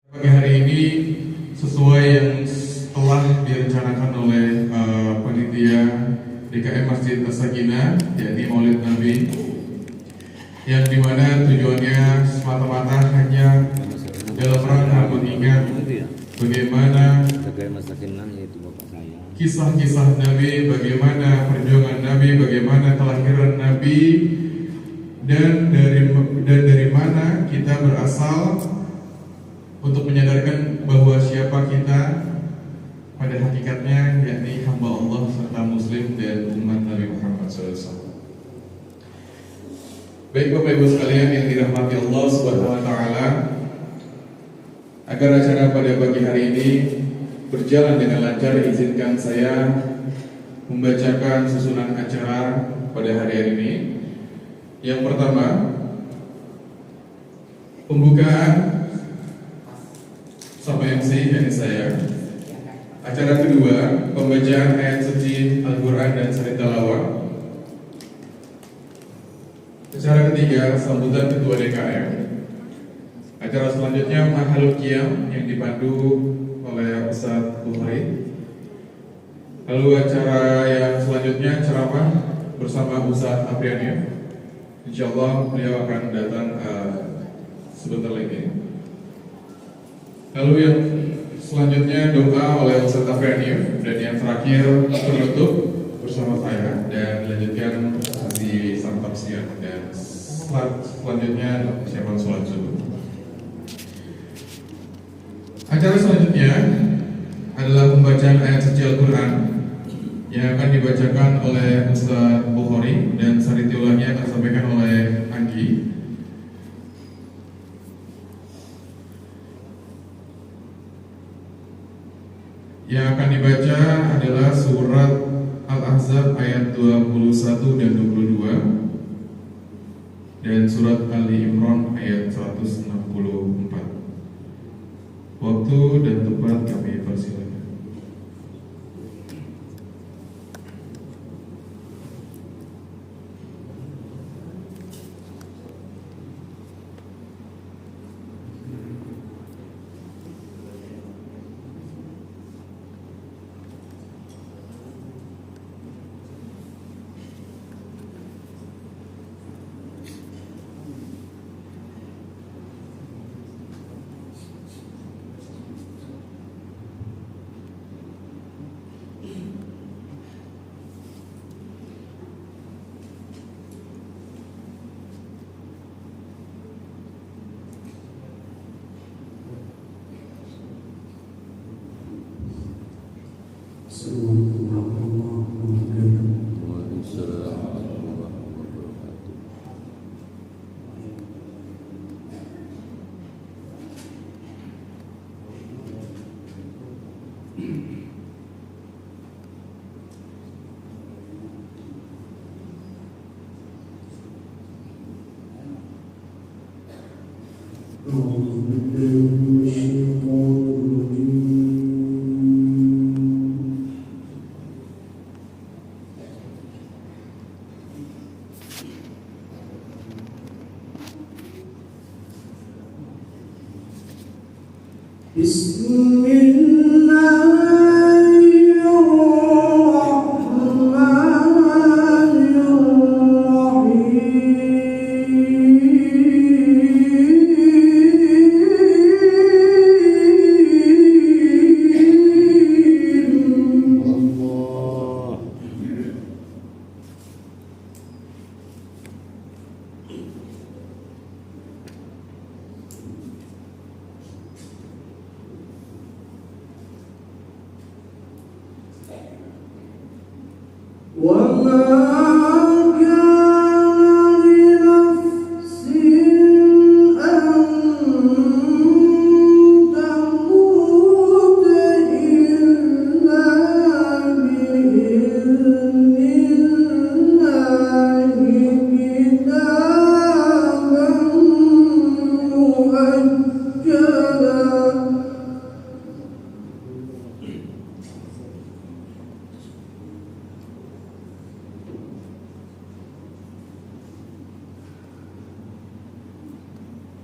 Pagi hari ini sesuai yang telah direncanakan oleh panitia DKM Masjid As-Sakinah, yakni Maulid Nabi, yang dimana tujuannya semata-mata hanya dalam rangka mengingat bagaimana kisah-kisah Nabi, bagaimana perjuangan Nabi, bagaimana kelahiran Nabi, dan dari mana kita berasal, untuk menyadarkan bahwa siapa kita pada hakikatnya, yakni hamba Allah serta Muslim dan umat Nabi Muhammad SAW. Baik Bapak Ibu sekalian yang dirahmati Allah Subhanahu Wa Taala, agar acara pada pagi hari ini berjalan dengan lancar, izinkan saya membacakan susunan acara pada hari ini. Yang pertama, pembukaan sama MC yakni saya. Acara kedua, pembacaan ayat suci Al-Quran dan sari tilawah. Acara ketiga, sambutan Ketua DKM. Acara selanjutnya Mahalul Qiyam yang dipandu oleh Ustadz Bukhari. Lalu acara yang selanjutnya ceramah bersama Ustadz Apriani. Insyaallah beliau akan datang sebentar lagi. Lalu yang selanjutnya doa oleh Ustadz Apriani, dan yang terakhir penutup bersama saya, dan dilanjutkan di santap siang, dan selanjutnya persiapan sholat subuh. Acara selanjutnya adalah pembacaan ayat suci Al-Quran yang akan dibacakan oleh Ustadz Bukhari, dan sari tilawahnya akan disampaikan oleh Anggi. Yang akan dibaca adalah surat Al-Ahzab ayat 21 dan 22 dan surat Ali Imran ayat 164. Waktu dan tempat kami persilakan.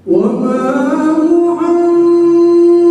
وما محمد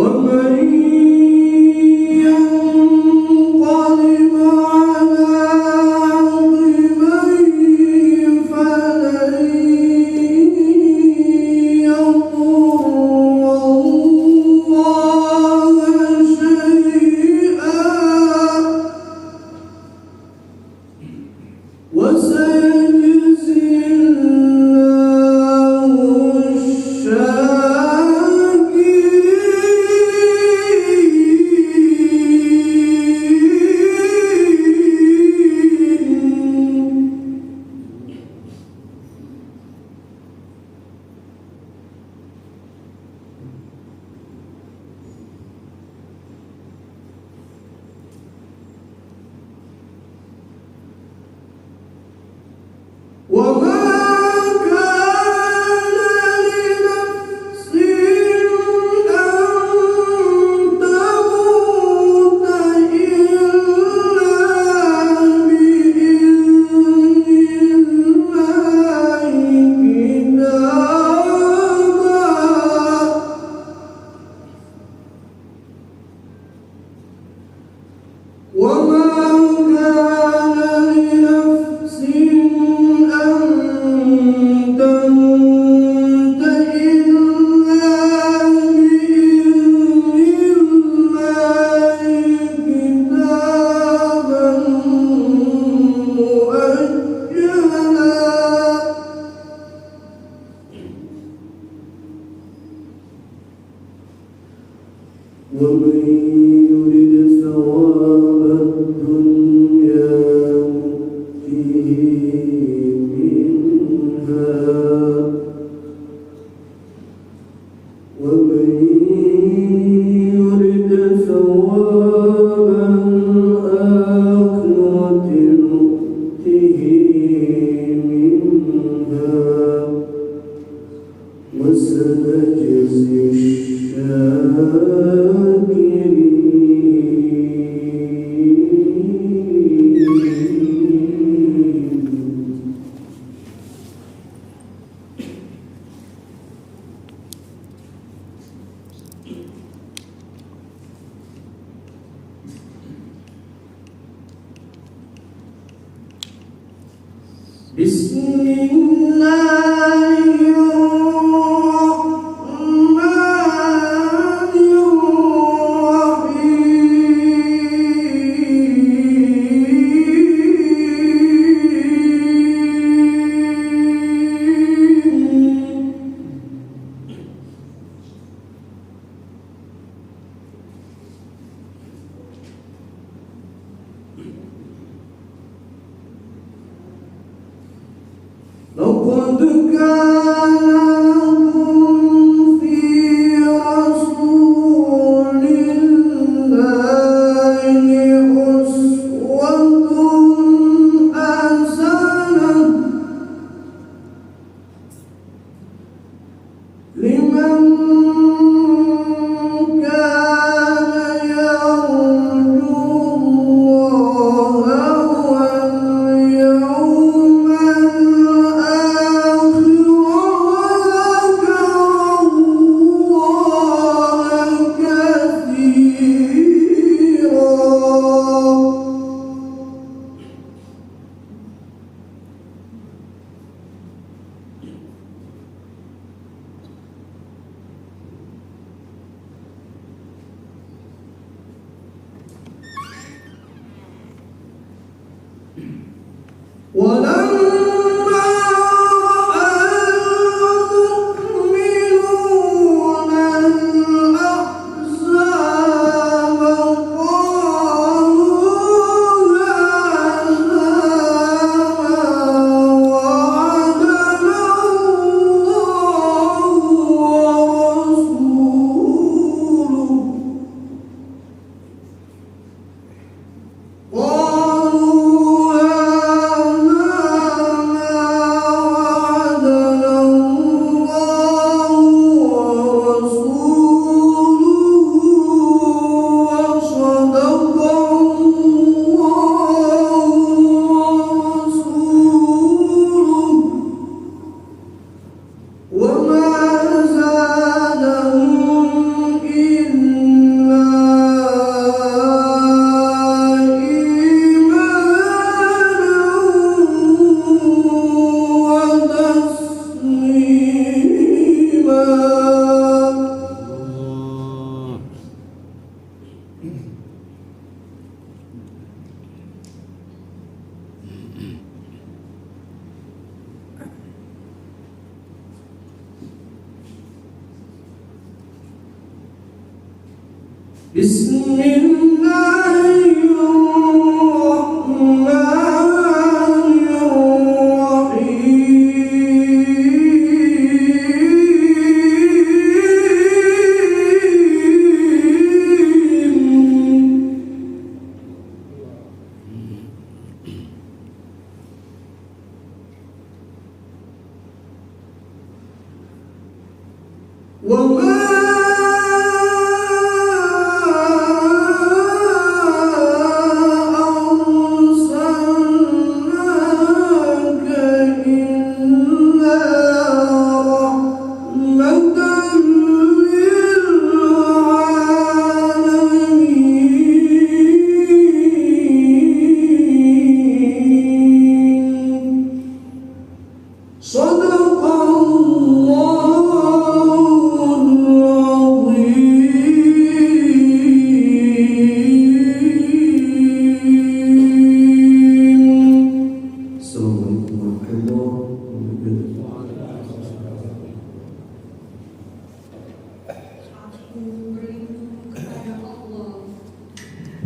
قالوا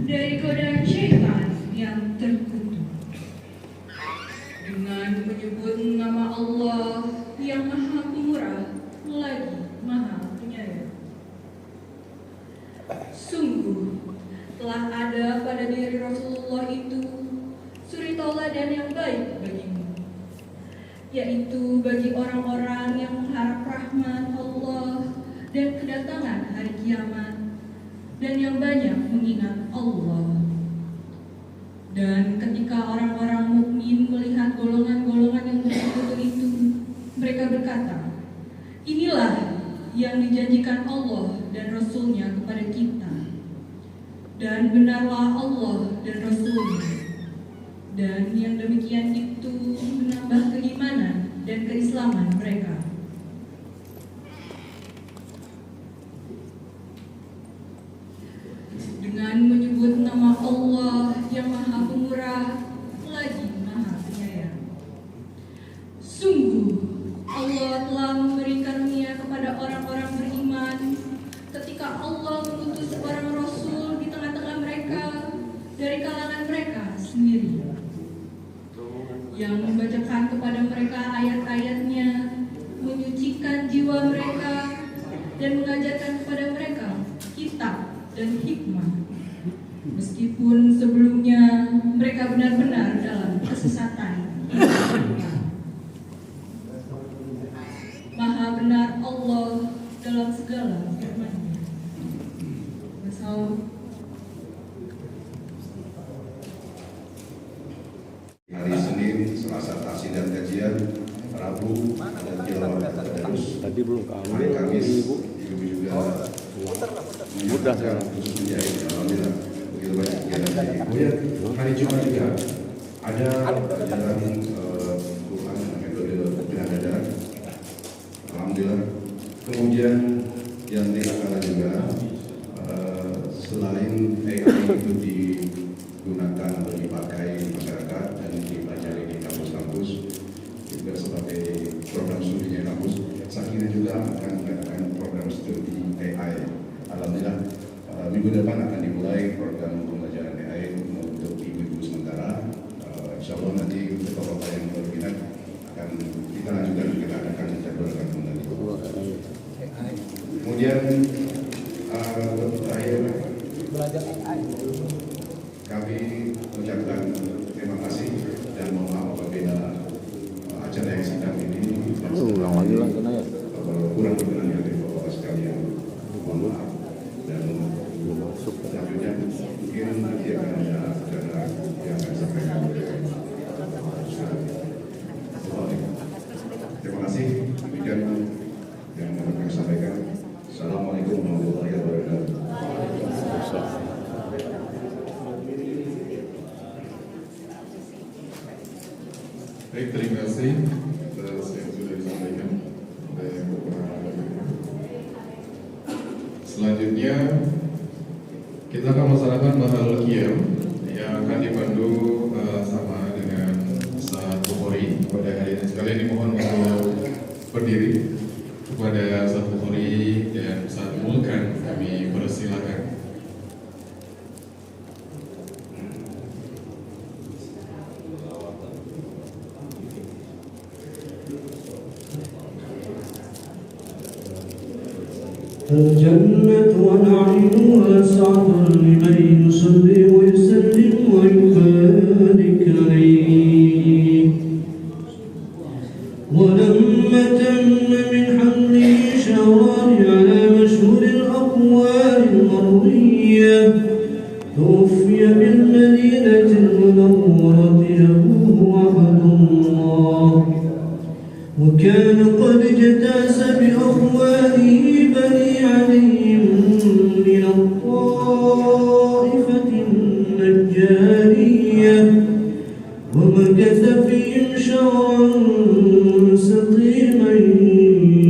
Dari godaan syaitan yang terkutuk, dengan menyebut nama Allah yang Maha Pemurah lagi Maha Penyayang. Sungguh telah ada pada diri Rasulullah itu suri tauladan yang baik bagimu, yaitu bagi orang-orang yang mengharap rahmat Allah dan kedatangan hari kiamat, dan yang banyak mengingat Allah. Dan ketika orang-orang mukmin melihat golongan-golongan yang bersekutu itu, mereka berkata, inilah yang dijanjikan Allah dan Rasul-Nya kepada kita. Dan benarlah Allah dan Rasul-Nya. Dan yang demikian itu menambah keimanan dan keislaman mereka. Dengan menyebut nama Allah yang Maha Pemurah lagi Maha Penyayang. Sungguh Allah telah memberi karunia kepada orang-orang beriman ketika Allah mengutus seorang Rasul di tengah-tengah mereka dari kalangan mereka sendiri, yang membacakan kepada mereka ayat-ayatnya, menyucikan jiwa mereka, dan mengajarkan kepada mereka kitab dan hikmah, meskipun sebelumnya mereka benar-benar dalam kesesatan. Maha benar Allah dalam segala firman-Nya. Hari Senin, Selasa tafsir dan kajian, Rabu ada tilawah tadarus. Tadi belum Hari Kamis ibu juga mudah sekarang. khusus menjahit. Alhamdulillah begitu banyak kegiatan. Kemudian hari Jumat juga ada Pelajaran Quran dan metode pilihan dada. Alhamdulillah. Kemudian yang tidak kalah juga selain AI itu digunakan atau dipakai di masyarakat dan dipelajari di kampus-kampus juga sebagai program studinya kampus, Sakina juga akan mengadakan program studi AI. Alhamdulillah minggu depan akan dimulai program pembelajaran AI untuk ibu-ibu sementara. Insya Allah nanti untuk bapak yang berminat akan kita lanjutkan, kita akan menjadwalkan kembali. Kemudian terakhir kami mengucapkan terima kasih dan mohon maaf apabila acara yang sedang ini kurang berkenan dari bapak sekalian. Mohon maaf. Dan selanjutnya mungkin nanti akan ada acara yang akan disampaikan oleh terima kasih. Demikian yang kami sampaikan. Assalamualaikum warahmatullahi wabarakatuh. Baik, terima kasih atas yang sudah disampaikan oleh Bapak. Selanjutnya kita akan melaksanakan mahal qiyam yang akan dipandu sama dengan Ustaz Bukhari. Pada hari ini sekalian dimohon untuk berdiri. Kepada Ustaz Bukhari dan Ustaz Mulkan kami persilakan الجنة ونعيمها سعة لمن يصلي ويسلم ويبارك عليه. ولما تم من حمله شهران على مشهور الأقوال المروية توفي بالمدينة المنورة أبوه عبد الله، وكان قد اجتاز بأخوانه بني علي من الطائفة النجارية، ومكث فيهم شهرا سقيما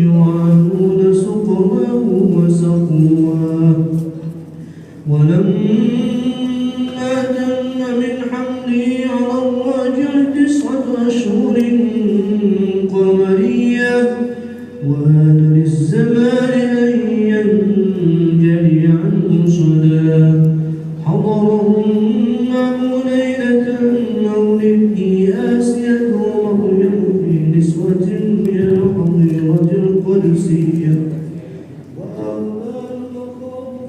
يوعون سقمه وسقواه. ولما تم من حمله على الراجع 9 أشهر قمرية، وآن للزمان أن ينجلي عنه صلاة، حضرهم معه ليلة مولده آسية ومريم في نسوة من الحظيرة القدسية،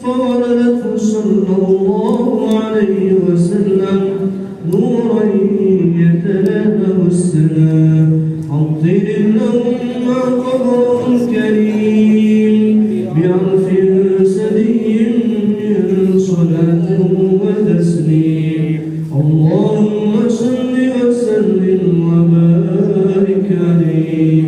فولدته صلى الله عليه وسلم نورا يتلألأ السلام. عطر لهم قبر كريم بعرف سدي من صلاة وتسليم. اللهم صل وسلم وبارك عليه.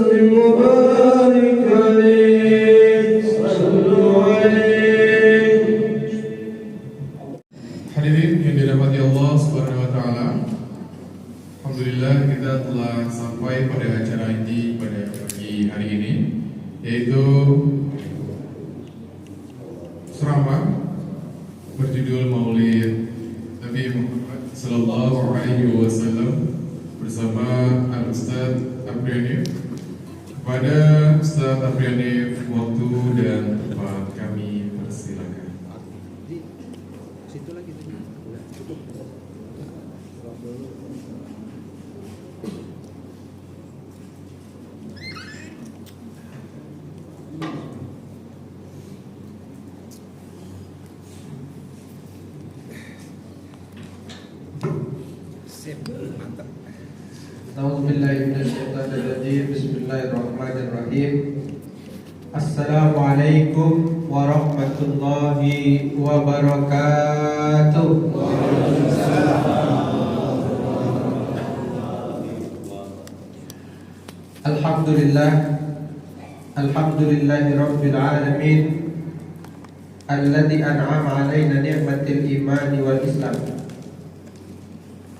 وسلم وبارك عليه صلوا عليه. Hadirin yang dirahmati Allah Subhanahu wa taala. Alhamdulillah kita telah sampai pada acara inti pada pagi hari ini, yaitu ceramah berjudul Maulid Nabi Muhammad Sallallahu Alaihi Wasallam bersama Al-Ustaz Apriani. Kepada Ustaz Apriani, waktu dan tempat kami persilakan. Bismillahirrahmanirrahim. Assalamualaikum warahmatullahi wabarakatuh. Alhamdulillahi rabbil alamin, alladzi an'ama 'alaina ni'matil imani wal islam.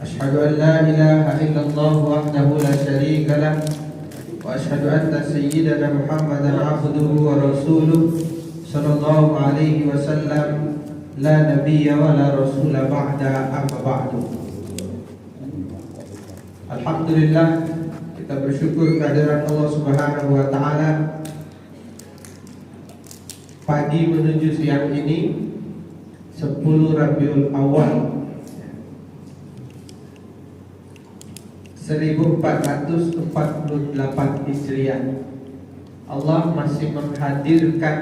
Ashhadu an la ilaha illallah wahdahu la syarika lah, wa ashhadu anna sayyidana Muhammadan abduhu wa rasuluh sallallahu alaihi wasallam, la nabiyya wa la rasula ba'da, amma ba'du. Alhamdulillah, kita bersyukur kehadiran Allah Subhanahu wa taala. Pagi menuju siang ini 10 Rabiul Awal 1448 Hijriah, Allah masih menghadirkan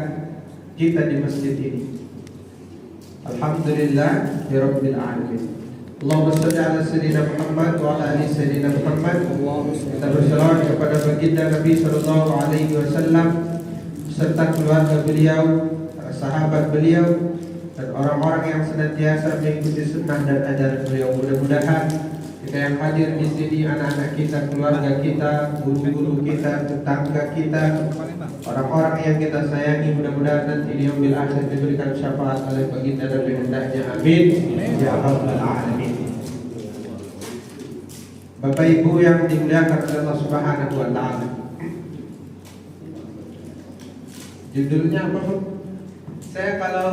kita di masjid ini. Alhamdulillah Rabbil Alamin. Allahumma shalli ala sayyidina Muhammad wa ala ali sayyidina Muhammad. Kita bersalawat kepada baginda Nabi sallallahu alaihi wasallam serta keluarga beliau, para sahabat beliau, dan orang-orang yang senantiasa mengikuti sunnah dan ajaran beliau. Mudah-mudahan kita yang hadir di sini, anak-anak kita, keluarga kita, guru-guru kita, tetangga kita, orang-orang yang kita sayangi, mudah-mudahan nanti di yaumil akhir diberikan syafaat oleh baginda Nabi hendaknya. Amin ya rabbal alamin. Bapak Ibu yang dimuliakan oleh Allah Subhanahu wa taala. Judulnya apa? Saya kalau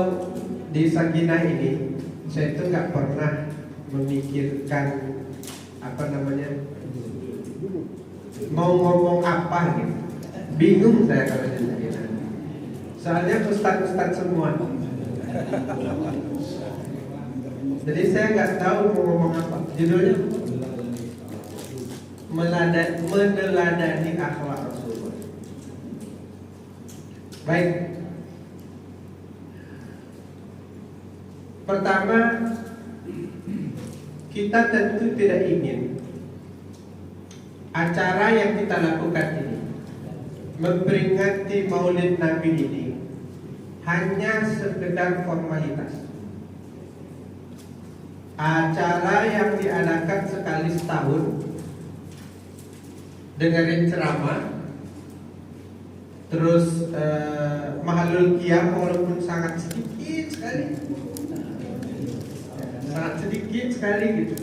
di Sakinah ini, saya itu nggak pernah memikirkan mau ngomong apa gitu. Bingung saya kalau di Sakinah. Soalnya ustaz-ustaz semua. Jadi saya nggak tahu mau ngomong apa. Judulnya meneladani akhlak Rasulullah. Baik. Pertama, kita tentu tidak ingin acara yang kita lakukan ini, memperingati Maulid Nabi ini, hanya sekedar formalitas. Acara yang diadakan sekali setahun, dengerin ceramah, terus mahalul qiyam walaupun sangat sedikit sekali, gitu.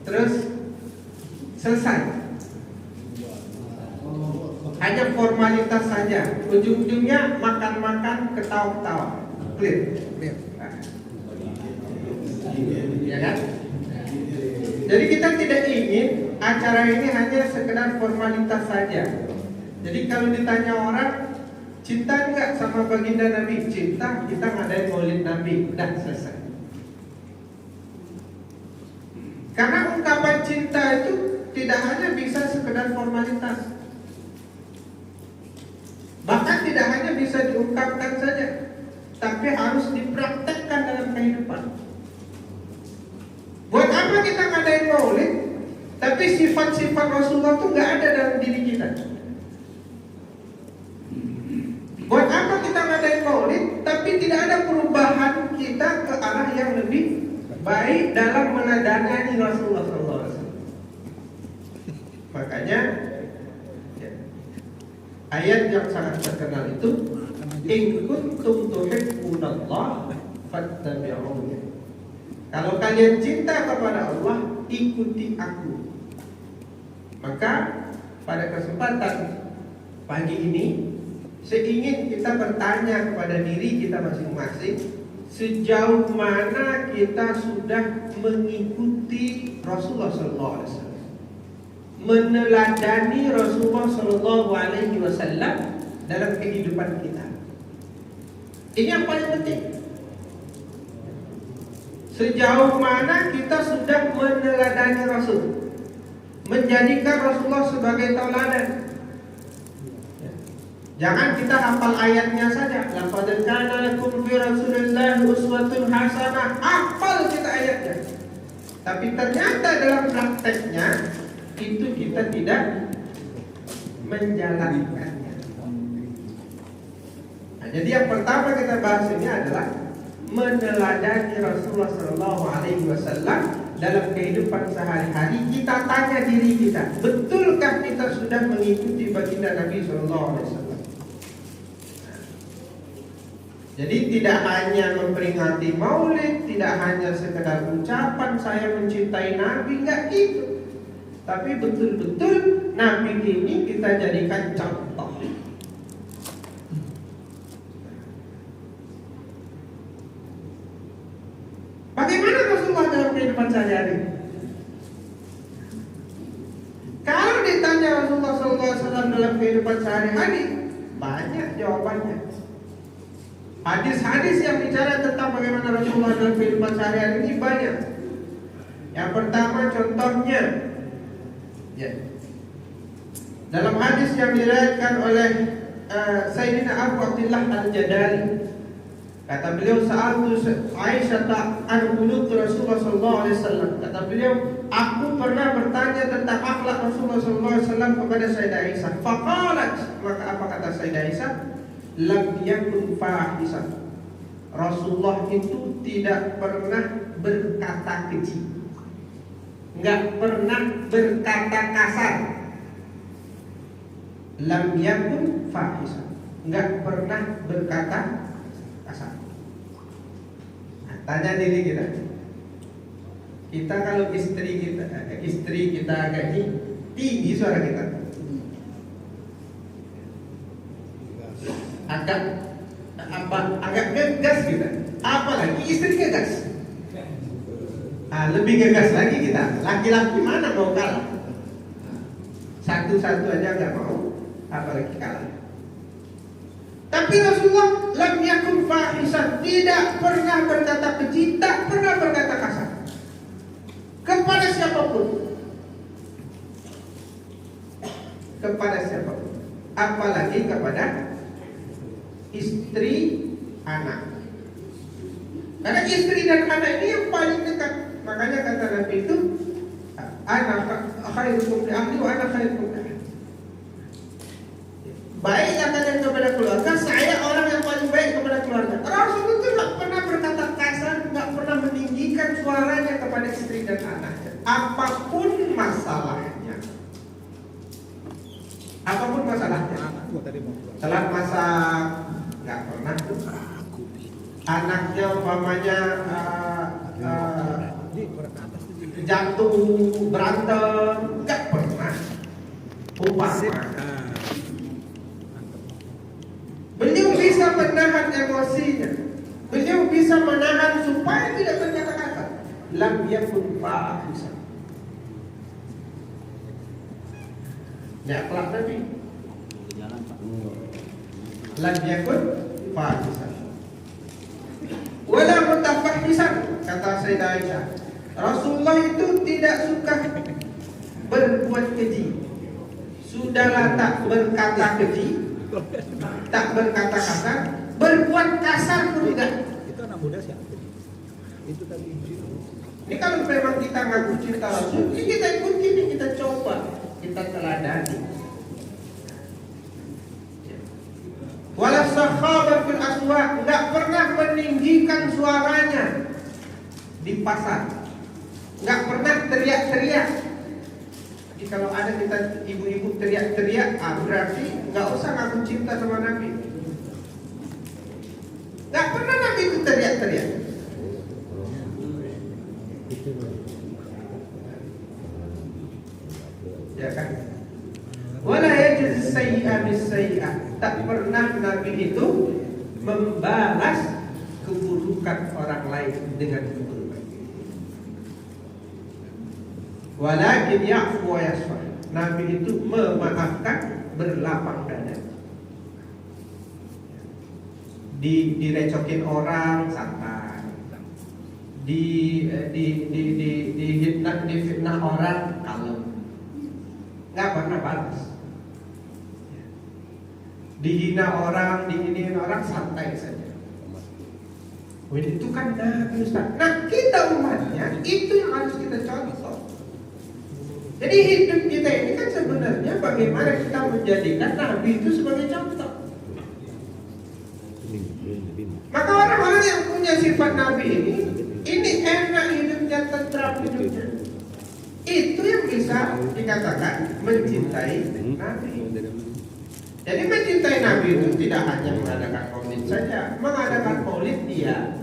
Terus selesai. Hanya formalitas saja. Ujung-ujungnya makan-makan, ketawa-ketawa. Clear. Ya kan? Jadi kita tidak ingin acara ini hanya sekedar formalitas saja. Jadi kalau ditanya orang, cinta enggak sama baginda Nabi? Cinta, kita ngadain Maulid Nabi. Udah selesai. Karena ungkapan cinta itu tidak hanya bisa sekedar formalitas, bahkan tidak hanya bisa diungkapkan saja, tapi harus dipraktekkan dalam kehidupan. Buat apa kita ngadain Maulid, tapi sifat-sifat Rasulullah itu nggak ada dalam diri kita? Buat apa kita ngadain Maulid, tapi tidak ada perubahan kita ke arah yang lebih baik dalam menadani Rasulullah SAW? Makanya ya, ayat yang sangat terkenal itu, in kuntum tuhibbunallah fattabi'uni. Kalau kalian cinta kepada Allah, ikuti aku. Maka pada kesempatan pagi ini saya ingin kita bertanya kepada diri kita masing-masing, sejauh mana kita sudah mengikuti Rasulullah SAW, meneladani Rasulullah SAW dalam kehidupan kita. Ini yang paling penting. Sejauh mana kita sudah meneladani Rasul, menjadikan Rasulullah sebagai tauladan. Jangan kita hafal ayatnya saja. Laqad kana lakum fi Rasulillahi uswatun hasanah. Hafal kita ayatnya. Tapi ternyata dalam prakteknya itu kita tidak menjalankannya. Nah, jadi yang pertama kita bahas ini adalah meneladani Rasulullah SAW dalam kehidupan sehari-hari. Kita tanya diri kita, betulkah kita sudah mengikuti baginda Nabi SAW? Jadi tidak hanya memperingati maulid, tidak hanya sekedar ucapan saya mencintai Nabi, enggak itu. Tapi betul-betul Nabi ini kita jadikan contoh. Bagaimana Rasulullah dalam kehidupan sehari-hari? Kalau ditanya Rasulullah SAW dalam kehidupan sehari-hari, banyak jawabannya. Hadis-hadis yang bicara tentang bagaimana Rasulullah dalam kehidupan sehari-hari ini banyak. Yang pertama contohnya, ya, dalam hadis yang diriwayatkan oleh Sayyidina Abu Abdullah Al-Jadali, kata beliau, sa'altu Aisyah an qulub Rasulullah sallallahu alaihi wasallam. Kata beliau, aku pernah bertanya tentang akhlak Rasulullah sallallahu alaihi wasallam kepada Sayyidah Aisyah. Faqalat, maka apa kata Sayyidah Aisyah? Lam yakun fahisan. Rasulullah itu tidak pernah berkata keji, enggak pernah berkata kasar. Lam yakun fahisan, enggak pernah berkata kasar. Nah, tanya diri kita. Kita kalau istri kita agak tinggi suara kita, agak ngegas kita, apalagi istri ngegas, lebih ngegas lagi kita. Laki-laki mana mau kalah? Satu-satu aja nggak mau, apalagi kalah. Tapi Rasulullah lam yakun fahisan, tidak pernah berkata keji, tak pernah berkata kasar kepada siapapun, apalagi kepada istri, anak. Karena istri dan anak ini yang paling dekat. Makanya kata Nabi itu, ana khairukum li ahli wa ana khairukum li ahli. Baik katakan kepada keluarga, saya orang yang paling baik kepada keluarga. Rasul itu tidak pernah berkata kasar, tidak pernah meninggikan suaranya kepada istri dan anaknya, apapun masalahnya. Apapun masalahnya. Telat masak, nggak pernah tuh. Anaknya umpamanya jatuh, berantem, nggak pernah. Beliau bisa menahan emosinya, beliau bisa menahan supaya tidak berkata kasar. Lam yakun fahisan. Ya, akhlak Nabi. Lam yakun fahisan. Wala mutafahisan, kata Sayyidah Aisyah. Rasulullah itu tidak suka berbuat keji. Sudahlah tak berkata keji, tak berkata kasar, berbuat kasar pun tidak. Itu anak muda siapa? Itu tadi. Ini kalau memang kita ngaku cinta Rasul, ini kita ikuti, ini kita coba, kita teladani. Wala sakhaba fil aswaq, enggak pernah meninggikan suaranya di pasar, enggak pernah teriak-teriak di kalau ada kita ibu-ibu teriak-teriak, berarti nggak usah ngaku cinta sama Nabi. Nggak pernah Nabi itu teriak-teriak. Ya kan? Wala yajzi sayyi'a bis-sayyi'ah. Tak pernah Nabi itu membalas keburukan orang lain dengan keburukan. Walakin ya'fu wa yasfah. Nabi itu memaafkan, berlapang dada. Direcokin orang santai. Difitnah orang kalem. Nggak pernah balas. Dihina orang, diinin orang santai saja. Itu kan Nabi Ustaz. Nah, kita umatnya itu yang harus kita contoh. Jadi hidup kita ini kan sebenarnya bagaimana kita menjadikan Nabi itu sebagai contoh. Maka orang-orang yang punya sifat Nabi ini enak hidupnya, tentram hidupnya. Itu yang bisa dikatakan mencintai Nabi. Jadi mencintai Nabi itu tidak hanya mengadakan maulid saja, mengadakan maulid dia,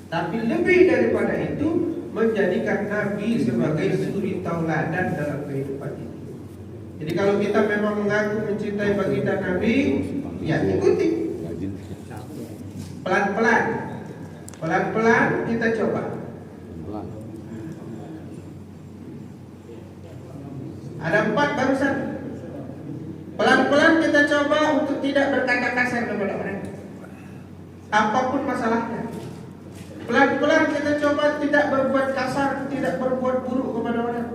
tapi lebih daripada itu menjadikan Nabi sebagai suri tauladan dalam kehidupan ini. Jadi kalau kita memang mengaku mencintai baginda Nabi, ya ikuti. Pelan-pelan kita coba. Ada 4 barusan. Pelan-pelan kita coba untuk tidak berkata kasar kepada orang, apapun masalahnya. Pelan-pelan kita coba tidak berbuat kasar, tidak berbuat buruk kepada orang.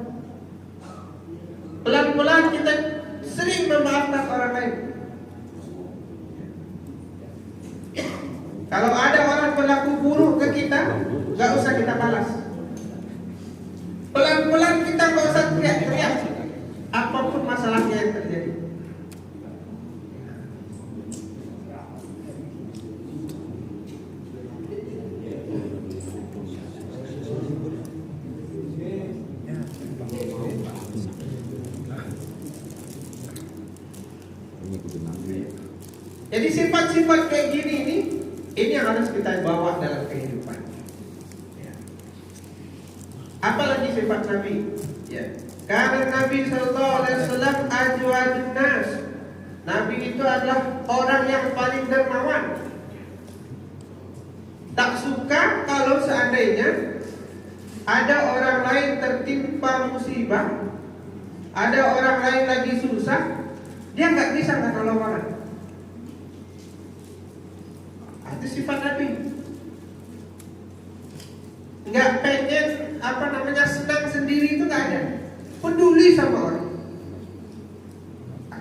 Pelan-pelan kita sering memaafkan orang lain. Kalau ada orang berlaku buruk ke kita, gak usah kita balas. Pelan-pelan kita gak usah teriak-teriak, apapun masalahnya yang terjadi. Jadi sifat-sifat kayak gini ini yang harus kita bawa dalam kehidupan. Ya. Apalagi sifat Nabi. Ya. Karena Nabi Sallallahu Alaihi Wasallam ajwadun nas. Nabi itu adalah orang yang paling dermawan. Tak suka kalau seandainya ada orang lain tertimpa musibah, ada orang lain lagi susah, dia nggak bisa nolong orang. Itu sifat Nabi. Nggak pengen senang sendiri, itu nggak ada. Peduli sama orang.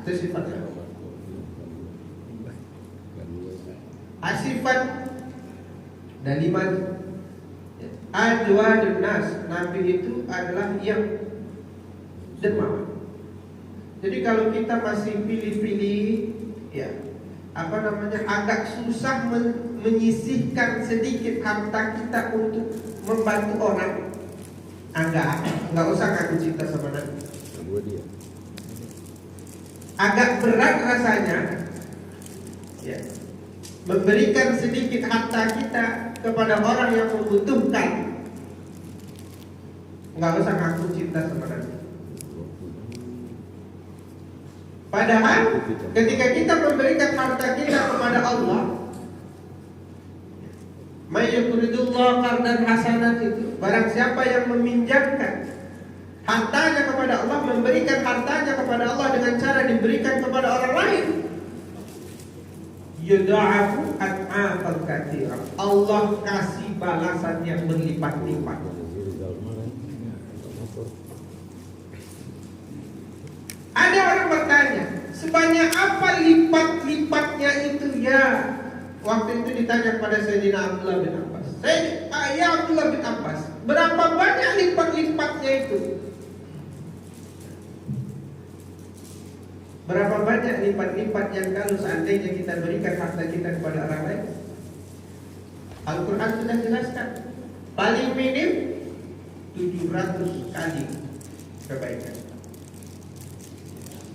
Itu sifat Nabi. Sifat daliman ajwadun nas. Nabi itu adalah yang dermawan. Jadi kalau kita masih pilih-pilih, ya agak susah menyisihkan sedikit harta kita untuk membantu orang. Enggak usah ngaku cinta sama Nabi. Agak berat rasanya, ya, memberikan sedikit harta kita kepada orang yang membutuhkan. Enggak usah ngaku cinta sama Nabi. Padahal ketika kita memberikan harta kita kepada Allah, may yuqridullah qardan hasanan, itu barang siapa yang meminjamkan hartanya kepada Allah, memberikan hartanya kepada Allah dengan cara diberikan kepada orang lain, yudha'afu at'afan katsira. Allah kasih balasan yang berlipat-lipat. Ada orang bertanya, sebanyak apa lipat-lipatnya itu ya? Waktu itu ditanya kepada Sayyidina Abdullah bin Abbas. Ya Abdullah bin Abbas, berapa banyak lipat-lipatnya itu? Berapa banyak lipat-lipat yang kalau seandainya kita berikan harta kita kepada orang lain? Al-Quran sudah jelaskan, paling minim 700 kali kebaikan.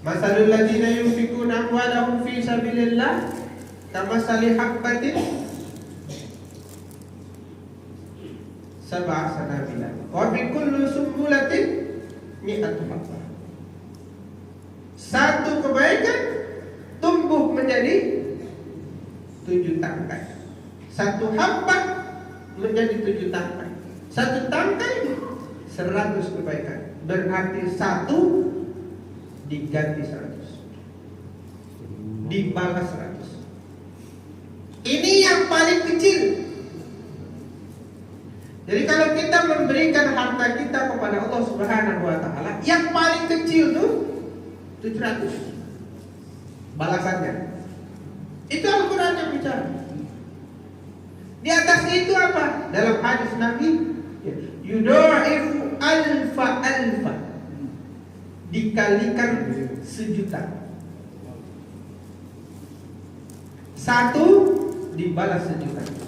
Masalul ladzina yunfikuna amwalahum fi sabilillah kamasali habbatin sab'a sanabila wa fi kulli sumbulatin mi'atu habbah. Satu kebaikan tumbuh menjadi 7 tangkai. Satu habbah menjadi 7 tangkai. Satu tangkai 100 kebaikan. Berarti satu diganti 100, dibalas 100. Ini yang paling kecil. Jadi kalau kita memberikan harta kita kepada Allah Subhanahu wa taala, yang paling kecil tuh 700 balasannya. Itu Al-Qur'an yang bicara. Di atasnya itu apa? Dalam hadis Nabi, yudha'ifu alfa, dikalikan 1.000.000. Satu dibalas 1.000.000.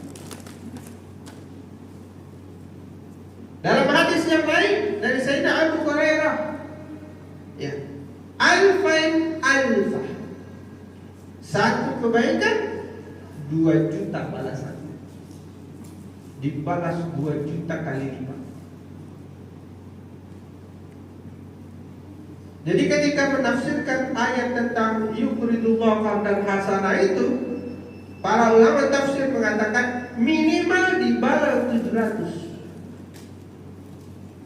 Dalam hadis yang lain dari Sayyidina Abu Hurairah, ya, alfa, satu kebaikan 2 juta balasan, dibalas 2 juta kali lipat. Jadi ketika menafsirkan ayat tentang yuqridullah qardan hasanah itu, para ulama tafsir mengatakan minimal dibalas 700.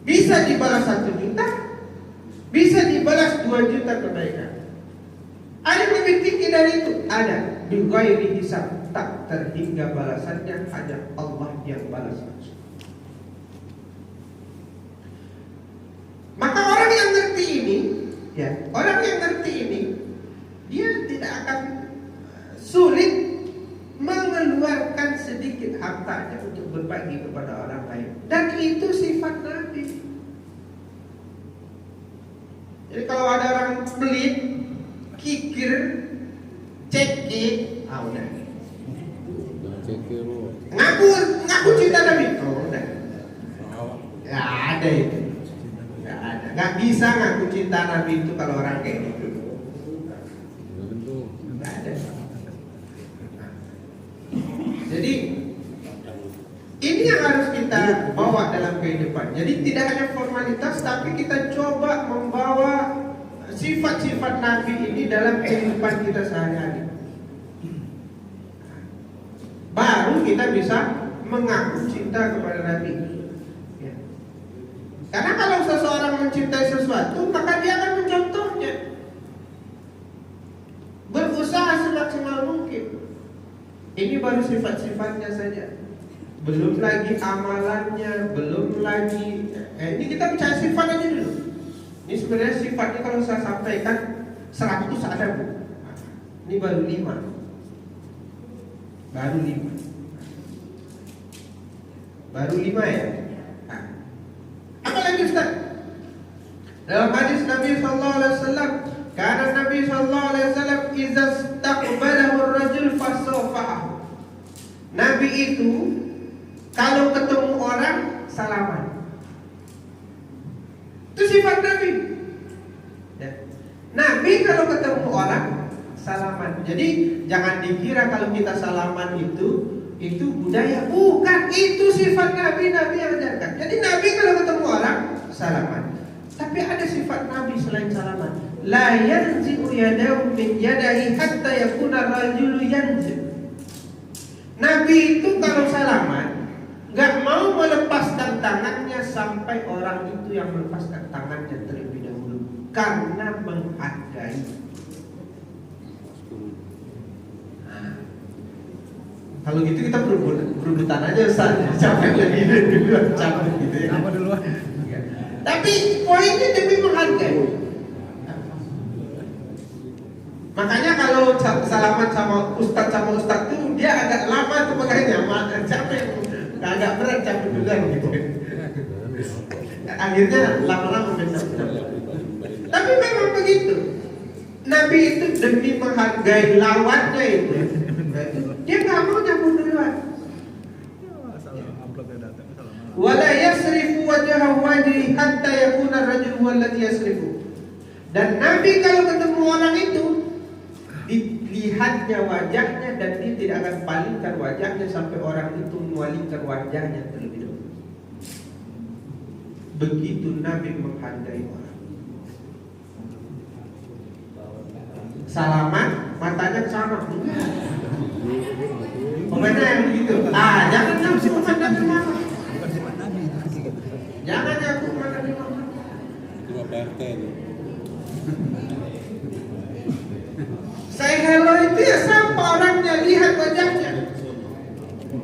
Bisa dibalas 1 juta, bisa dibalas 2 juta kebaikan. Ada yang lebih tinggi dari itu? Ada. Bighairi hisab, tak terhingga balasannya, hanya Allah yang balas langsung. Maka orang yang ngerti ini, ya, orang yang ngerti ini, dia tidak akan sulit mengeluarkan sedikit hartanya untuk berbagi kepada orang lain. Dan itu sifat Nabi. Jadi kalau ada orang pelit, kikir, cekik, udah. Ngaku cinta Nabi, udah. Gak ada itu. Gak ada. Gak bisa ngaku cinta Nabi itu kalau orang kayak gitu. Gak ada. Jadi ini yang harus kita bawa dalam kehidupan. Jadi tidak hanya formalitas, tapi kita coba membawa sifat-sifat Nabi ini dalam kehidupan kita sehari-hari. Baru kita bisa mengaku cinta kepada Nabi. Ya. Karena kalau seseorang mencintai sesuatu, maka dia akan mencontohnya. Berusaha semaksimal mungkin. Ini baru sifat-sifatnya saja. Belum lagi amalannya, belum lagi ini kita bicara sifat aja dulu. Ini sebenarnya sifatnya kalau saya sampaikan 100 ada, Bu. Ini baru 5. Baru 5 ya. Nah. Apa lagi Ustaz? Dalam hadis Nabi sallallahu alaihi wasallam, karena Nabi sallallahu alaihi wasallam idza istaqbalahu ar-rajul fasafahu. Nabi itu kalau ketemu orang salaman. Itu sifat Nabi. Ya. Nabi kalau ketemu orang salaman. Jadi jangan dikira kalau kita salaman itu budaya. Bukan, itu sifat Nabi. Nabi yang ajarkan. Jadi Nabi kalau ketemu orang salaman. Tapi ada sifat Nabi selain salaman. La yanzi'u yadahu min yadahi hatta yakuna rajulu yanzi'. Nabi itu kalau salaman gak mau melepaskan tangannya sampai orang itu yang melepaskan tangannya terlebih dahulu, karena menghargai. Nah, kalau gitu kita berebutan aja Ustaz. Capek lagi duluan, capek gitu ya. Apa duluan? Tapi poinnya demi menghargai. Makanya kalau salaman sama ustaz tuh dia agak lama tuh pegangnya, capek. Agak berat, capek juga gitu. Akhirnya lama-lama benar. Tapi memang begitu. Nabi itu demi menghargai lawannya itu, dia nggak mau nyambung duluan. Wala yasrifu wajhahu wajhi hatta yakuna ar-rajulu alladhi yasrifu. Dan Nabi kalau ketemu ketemu orang itu, dilihatnya wajahnya dan dia tidak akan palingkan wajahnya sampai orang itu memalingkan wajahnya terlebih dahulu. Begitu Nabi menghargai orang. Salaman, matanya ke sana. Pokoknya yang begitu. Jangan langsung memandang ke mana. Jangan aku memandang ke mana. Saya hello itu ya sampai orangnya lihat wajahnya.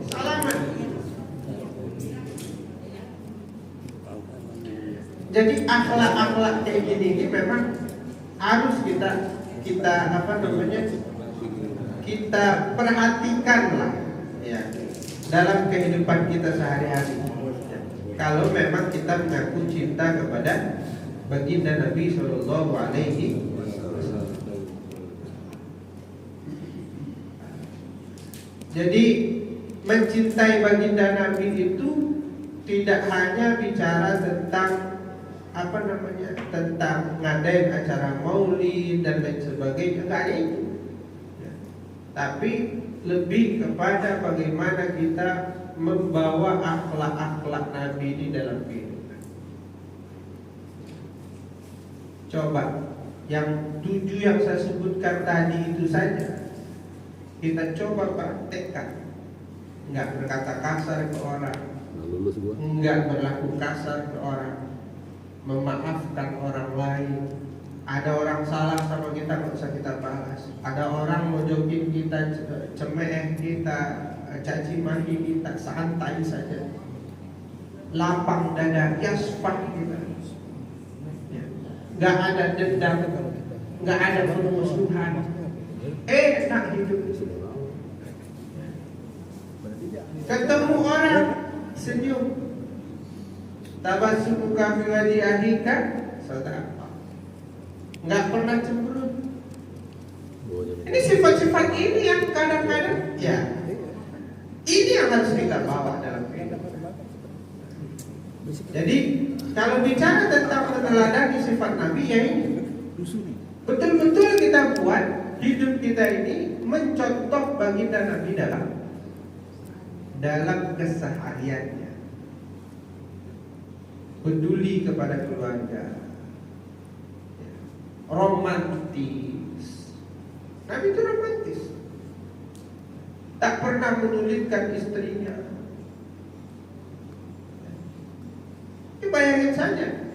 Salaman. Jadi akhlak-akhlak kayak gini ini memang harus kita kita perhatikan lah ya dalam kehidupan kita sehari-hari. Kalau memang kita mengaku cinta kepada baginda Nabi Sallallahu Alaihi Wasallam. Jadi mencintai baginda Nabi itu tidak hanya bicara tentang tentang ngadain acara maulid dan lain sebagainya, enggak ada itu. Ya. Tapi lebih kepada bagaimana kita membawa akhlak-akhlak Nabi di dalam kehidupan. Coba yang 7 yang saya sebutkan tadi itu saja kita coba praktekkan. Enggak berkata kasar ke orang, enggak berlaku kasar ke orang, memaafkan orang lain. Ada orang salah sama kita, nggak usah kita balas. Ada orang mau jokin kita, cemeh kita, caci maki kita, santai saja. Lapang dada, yasfah kita. Nggak ada dendam, nggak ada permusuhan. Enak hidup. Ketemu orang, senyum. Tabasumuka fi wajhi akhika sadaqah. Enggak pernah cemberut. Ini sifat-sifat ini yang kadang-kadang ya ini yang harus kita bawa dalam kehidupan. Jadi kalau bicara tentang meneladani sifat Nabi ya ini betul-betul kita buat hidup kita ini mencontoh baginda Nabi dalam kesehariannya. Peduli kepada keluarga, romantis. Nabi itu romantis, tak pernah menyulitkan istrinya. Bayangin saja,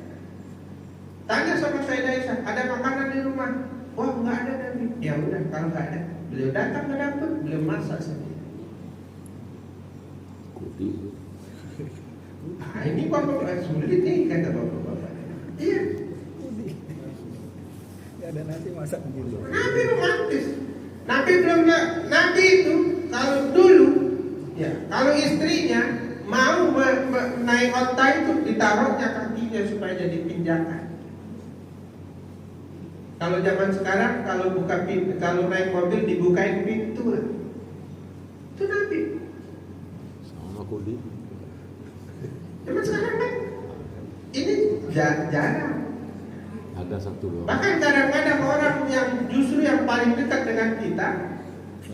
tanya sama Sayyidah Aisyah, ada makanan di rumah? Wah, nggak ada Nabi. Ya udah, kalau nggak ada, beliau datang ke dapur, beliau masak sendiri. Ini bapak sulit nih kata bapak-bapak. Iya. Ya ada nanti masak begitu. Nabi romantis. Nabi itu kalau dulu, ya kalau istrinya mau naik onta itu ditaruhnya kakinya supaya jadi pinjakan. Kalau zaman sekarang kalau naik mobil dibukain pintu lah. Itu Nabi. Sama Kudi. Zaman sekarang kan ini jarang. Ada satu dua. Bahkan kadang-kadang orang yang justru yang paling dekat dengan kita,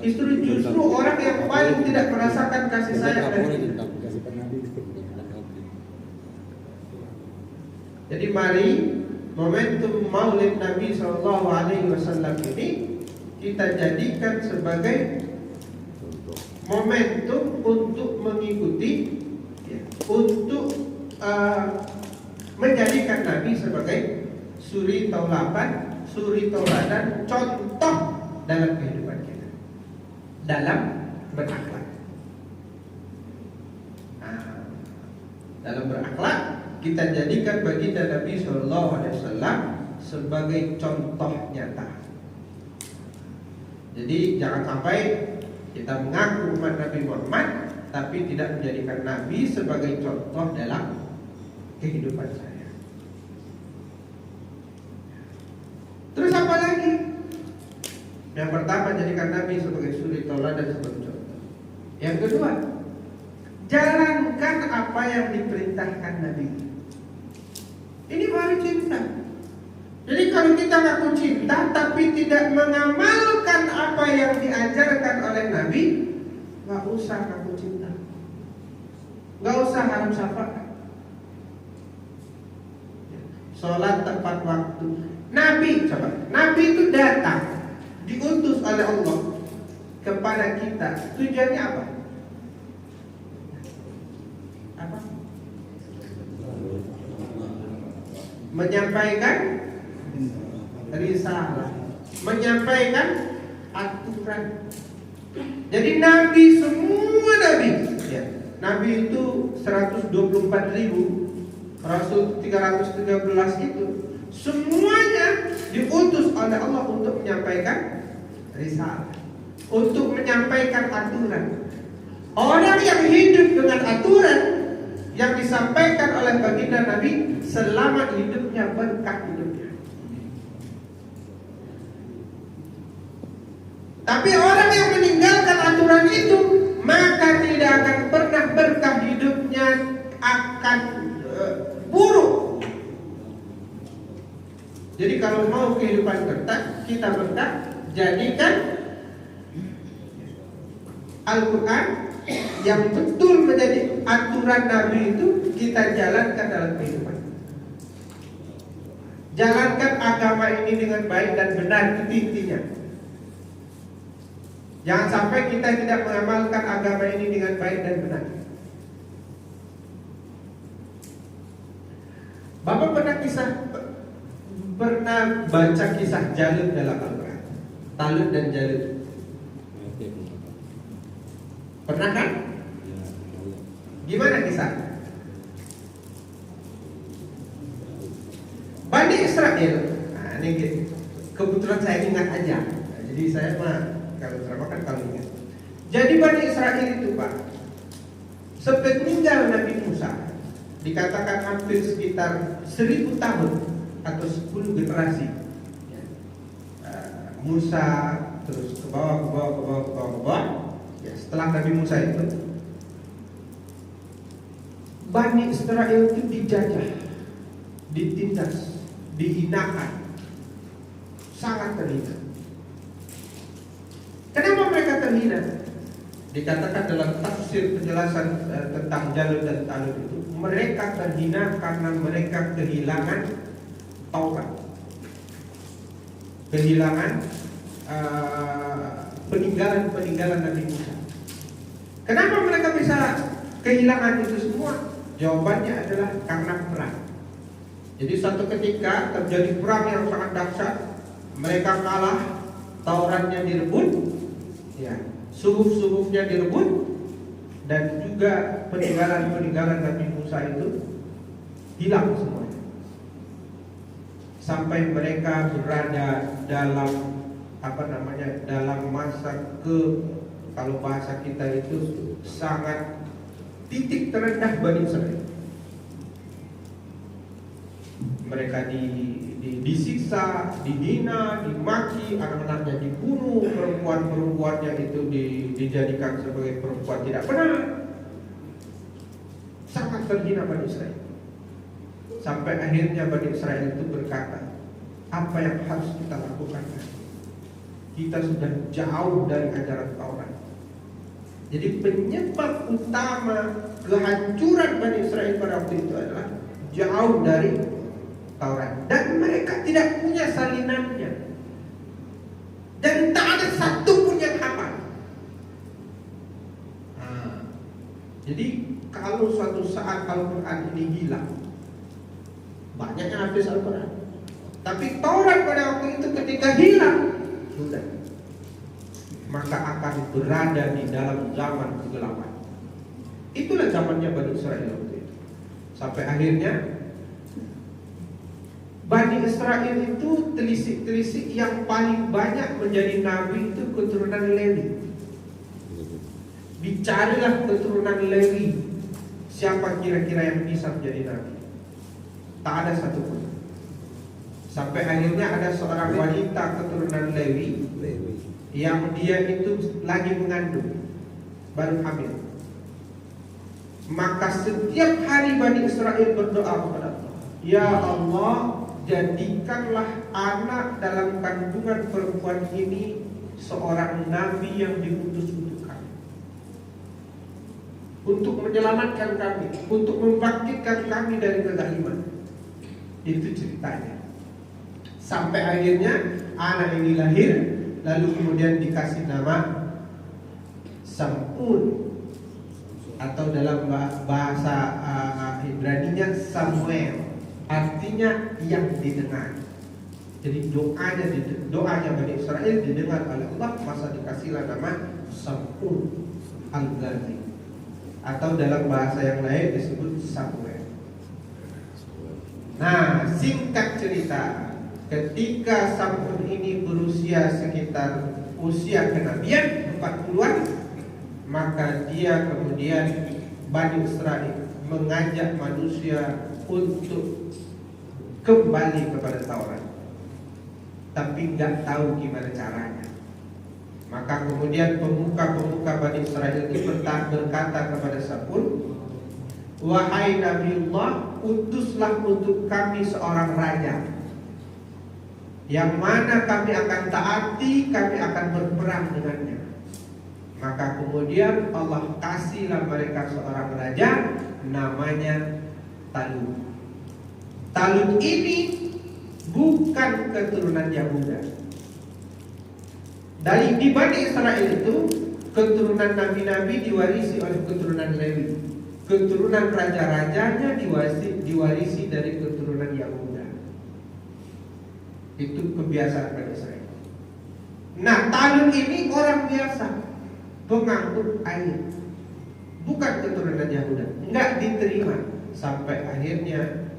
justru orang yang paling tidak merasakan kasih sayang dari kita. Jadi mari momentum Maulid Nabi SAW ini kita jadikan sebagai momentum untuk mengikuti, ya, untuk menjadikan Nabi sebagai suri tauladan, contoh dalam kehidupan kita, dalam berakhlak. Dalam berakhlak kita jadikan baginda Nabi SAW sebagai contoh nyata. Jadi jangan sampai kita mengaku umat Nabi Muhammad tapi tidak menjadikan Nabi sebagai contoh dalam kehidupan saya. Terus apa lagi? Yang pertama, jadikan Nabi sebagai suri tauladan, sebagai contoh. Yang kedua, jalankan apa yang diperintahkan Nabi. Ini baru cinta. Jadi kalau kita ngaku cinta tapi tidak mengamalkan apa yang diajarkan oleh Nabi, nggak usah aku cinta, nggak usah harus syafaat. Sholat tepat waktu. Nabi itu datang, diutus oleh Allah kepada kita. Tujuannya apa? Menyampaikan risalah, menyampaikan aturan. Jadi Nabi, semua Nabi, ya, Nabi itu 124.000, Rasul 313 itu, semuanya diutus oleh Allah untuk menyampaikan risalah, untuk menyampaikan aturan. Orang yang hidup dengan aturan yang disampaikan oleh baginda Nabi, selama hidupnya berkah hidupnya. Tapi orang yang meninggalkan aturan itu, maka tidak akan pernah berkah hidupnya, akan buruk. Jadi kalau mau kehidupan berkah, kita berkah, jadikan Al-Quran yang betul menjadi aturan Nabi itu kita jalankan dalam kehidupan. Jalankan agama ini dengan baik dan benar, itu intinya. Jangan sampai kita tidak mengamalkan agama ini dengan baik dan benar. Bapak pernah baca kisah Jalut dalam Al-Quran? Talut dan Jalut. Pernah kan? Gimana kisah? Bani Israel. Nah, ini kebetulan saya ingat aja. Nah, jadi saya mah kalau ceramah kan kalau ingat. Jadi Bani Israel itu, Pak, sepeninggal Nabi Musa, dikatakan hampir sekitar 1000 tahun atau 10 generasi. Musa terus ke bawah. Ya, setelah Nabi Musa itu, Bani Israel itu dijajah, ditindas, dihinakan, sangat terhina. Kenapa mereka terhina? Dikatakan dalam tafsir penjelasan tentang Jalut dan Talut itu, mereka terhina karena mereka kehilangan Taurat, kehilangan peninggalan Nabi Musa. Kenapa mereka bisa kehilangan itu semua? Jawabannya adalah karena perang. Jadi suatu ketika terjadi perang yang sangat dahsyat, mereka kalah, Tauratnya direbut, ya, suhuf-suhufnya direbut, dan juga peninggalan Nabi Musa itu hilang semuanya. Sampai mereka berada dalam dalam masa kalau bahasa kita itu sangat titik terendah Bani Israel. Mereka disiksa, dihina, dimaki, anak-anaknya dibunuh, perempuan-perempuannya itu dijadikan sebagai perempuan tidak benar. Sangat terhina Bani Israel. Sampai akhirnya Bani Israel itu berkata, apa yang harus kita lakukan? Kita sudah jauh dari ajaran Taurat. Jadi penyebab utama kehancuran Bani Israel pada waktu itu adalah jauh dari Taurat, dan mereka tidak punya salinannya, dan tak ada satu pun yang hafal. Jadi kalau suatu saat Al-Quran ini hilang, banyak yang hafiz Al-Quran, tapi Taurat pada waktu itu ketika hilang, sudah, maka akan berada di dalam zaman kegelapan. Itulah zamannya Bani Israel waktu itu. Sampai akhirnya Bani Israel itu telisik-telisik yang paling banyak menjadi nabi itu keturunan Lewi. Dicarilah keturunan Lewi, siapa kira-kira yang bisa menjadi nabi. Tak ada satupun. Sampai akhirnya ada seorang wanita keturunan Lewi yang dia itu lagi mengandung, baru hamil. Maka setiap hari Bani Israel berdoa kepada Allah, ya Allah, jadikanlah anak dalam kandungan perempuan ini seorang nabi yang diutus untuk kami, untuk menyelamatkan kami, untuk membangkitkan kami dari kezaliman. Itu ceritanya. Sampai akhirnya anak ini lahir, lalu kemudian dikasih nama Sam'un, atau dalam bahasa Ibraninya Samuel, artinya yang didengar. Jadi doanya Bani Israel didengar oleh Allah, masa dikasihlah nama Sam'un al-Ghazzi, atau dalam bahasa yang lain disebut Samuel. Nah, singkat cerita, ketika Sam'un ini berusia sekitar usia kenabian 40-an, maka dia kemudian Bani Israel mengajak manusia untuk kembali kepada Taurat, tapi nggak tahu gimana caranya. Maka kemudian pemuka-pemuka Bani Israel itu berkata kepada Sam'un, "Wahai Nabiullah, utuslah untuk kami seorang raja, yang mana kami akan taati, kami akan berperang dengannya." Maka kemudian Allah kasihlah mereka seorang raja, namanya Talut. Talut ini bukan keturunan Yahuda. Di Bani Israel itu keturunan nabi-nabi diwarisi oleh keturunan Lewi. Keturunan raja-rajanya diwarisi dari keturunan Yahuda. Itu kebiasaan Bani Israel. Nah, Talut ini orang biasa, pengangkut air, bukan keturunan Yahuda, enggak diterima. Sampai akhirnya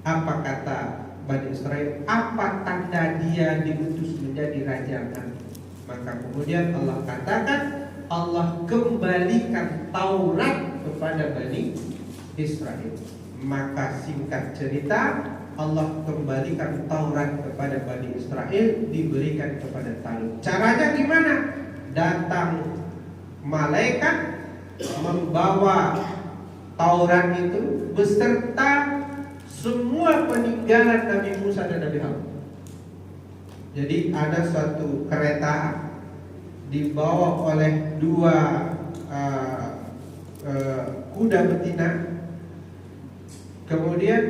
apa kata Bani Israel, apa tanda dia diutus menjadi raja nanti? Maka kemudian Allah katakan, Allah kembalikan Taurat kepada Bani Israel. Maka singkat cerita, Allah kembalikan Taurat kepada Bani Israel, diberikan kepada Talut. Caranya gimana? Datang malaikat membawa Taurat itu beserta semua peninggalan Nabi Musa dan Nabi Harun. Jadi ada suatu kereta dibawa oleh dua kuda betina. Kemudian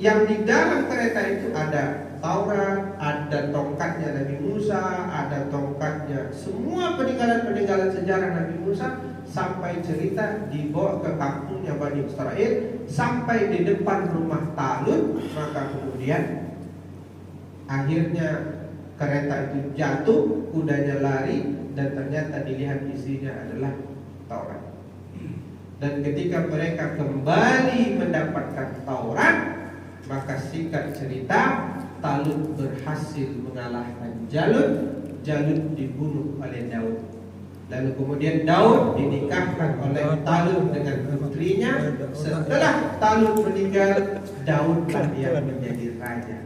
yang di dalam kereta itu ada Taurat, ada tongkatnya Nabi Musa, ada tongkatnya semua peninggalan-peninggalan sejarah Nabi Musa, sampai cerita dibawa ke kampungnya Bani Israel, sampai di depan rumah Talut. Maka kemudian akhirnya kereta itu jatuh, kudanya lari, dan ternyata dilihat isinya adalah Taurat. Dan ketika mereka kembali mendapatkan Taurat, maka singkat cerita, Talut berhasil mengalahkan Jalut. Jalut dibunuh oleh Daud. Lalu kemudian Daud dinikahkan oleh Talut dengan putrinya. Setelah Talut meninggal, Daudlah yang menjadi raja.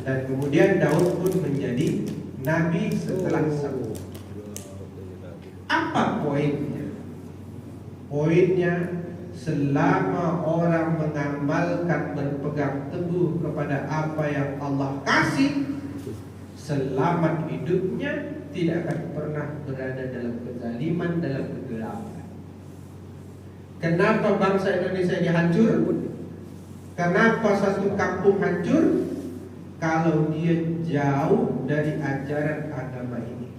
Dan kemudian Daud pun menjadi nabi setelah Saul. Apa poinnya? Poinnya, selama orang mengamalkan, berpegang teguh kepada apa yang Allah kasih, selamat hidupnya, tidak akan pernah berada dalam kezaliman, dalam kegelapan. Kenapa bangsa Indonesia ini hancur? Kenapa satu kampung hancur? Kalau dia jauh dari ajaran agama ini.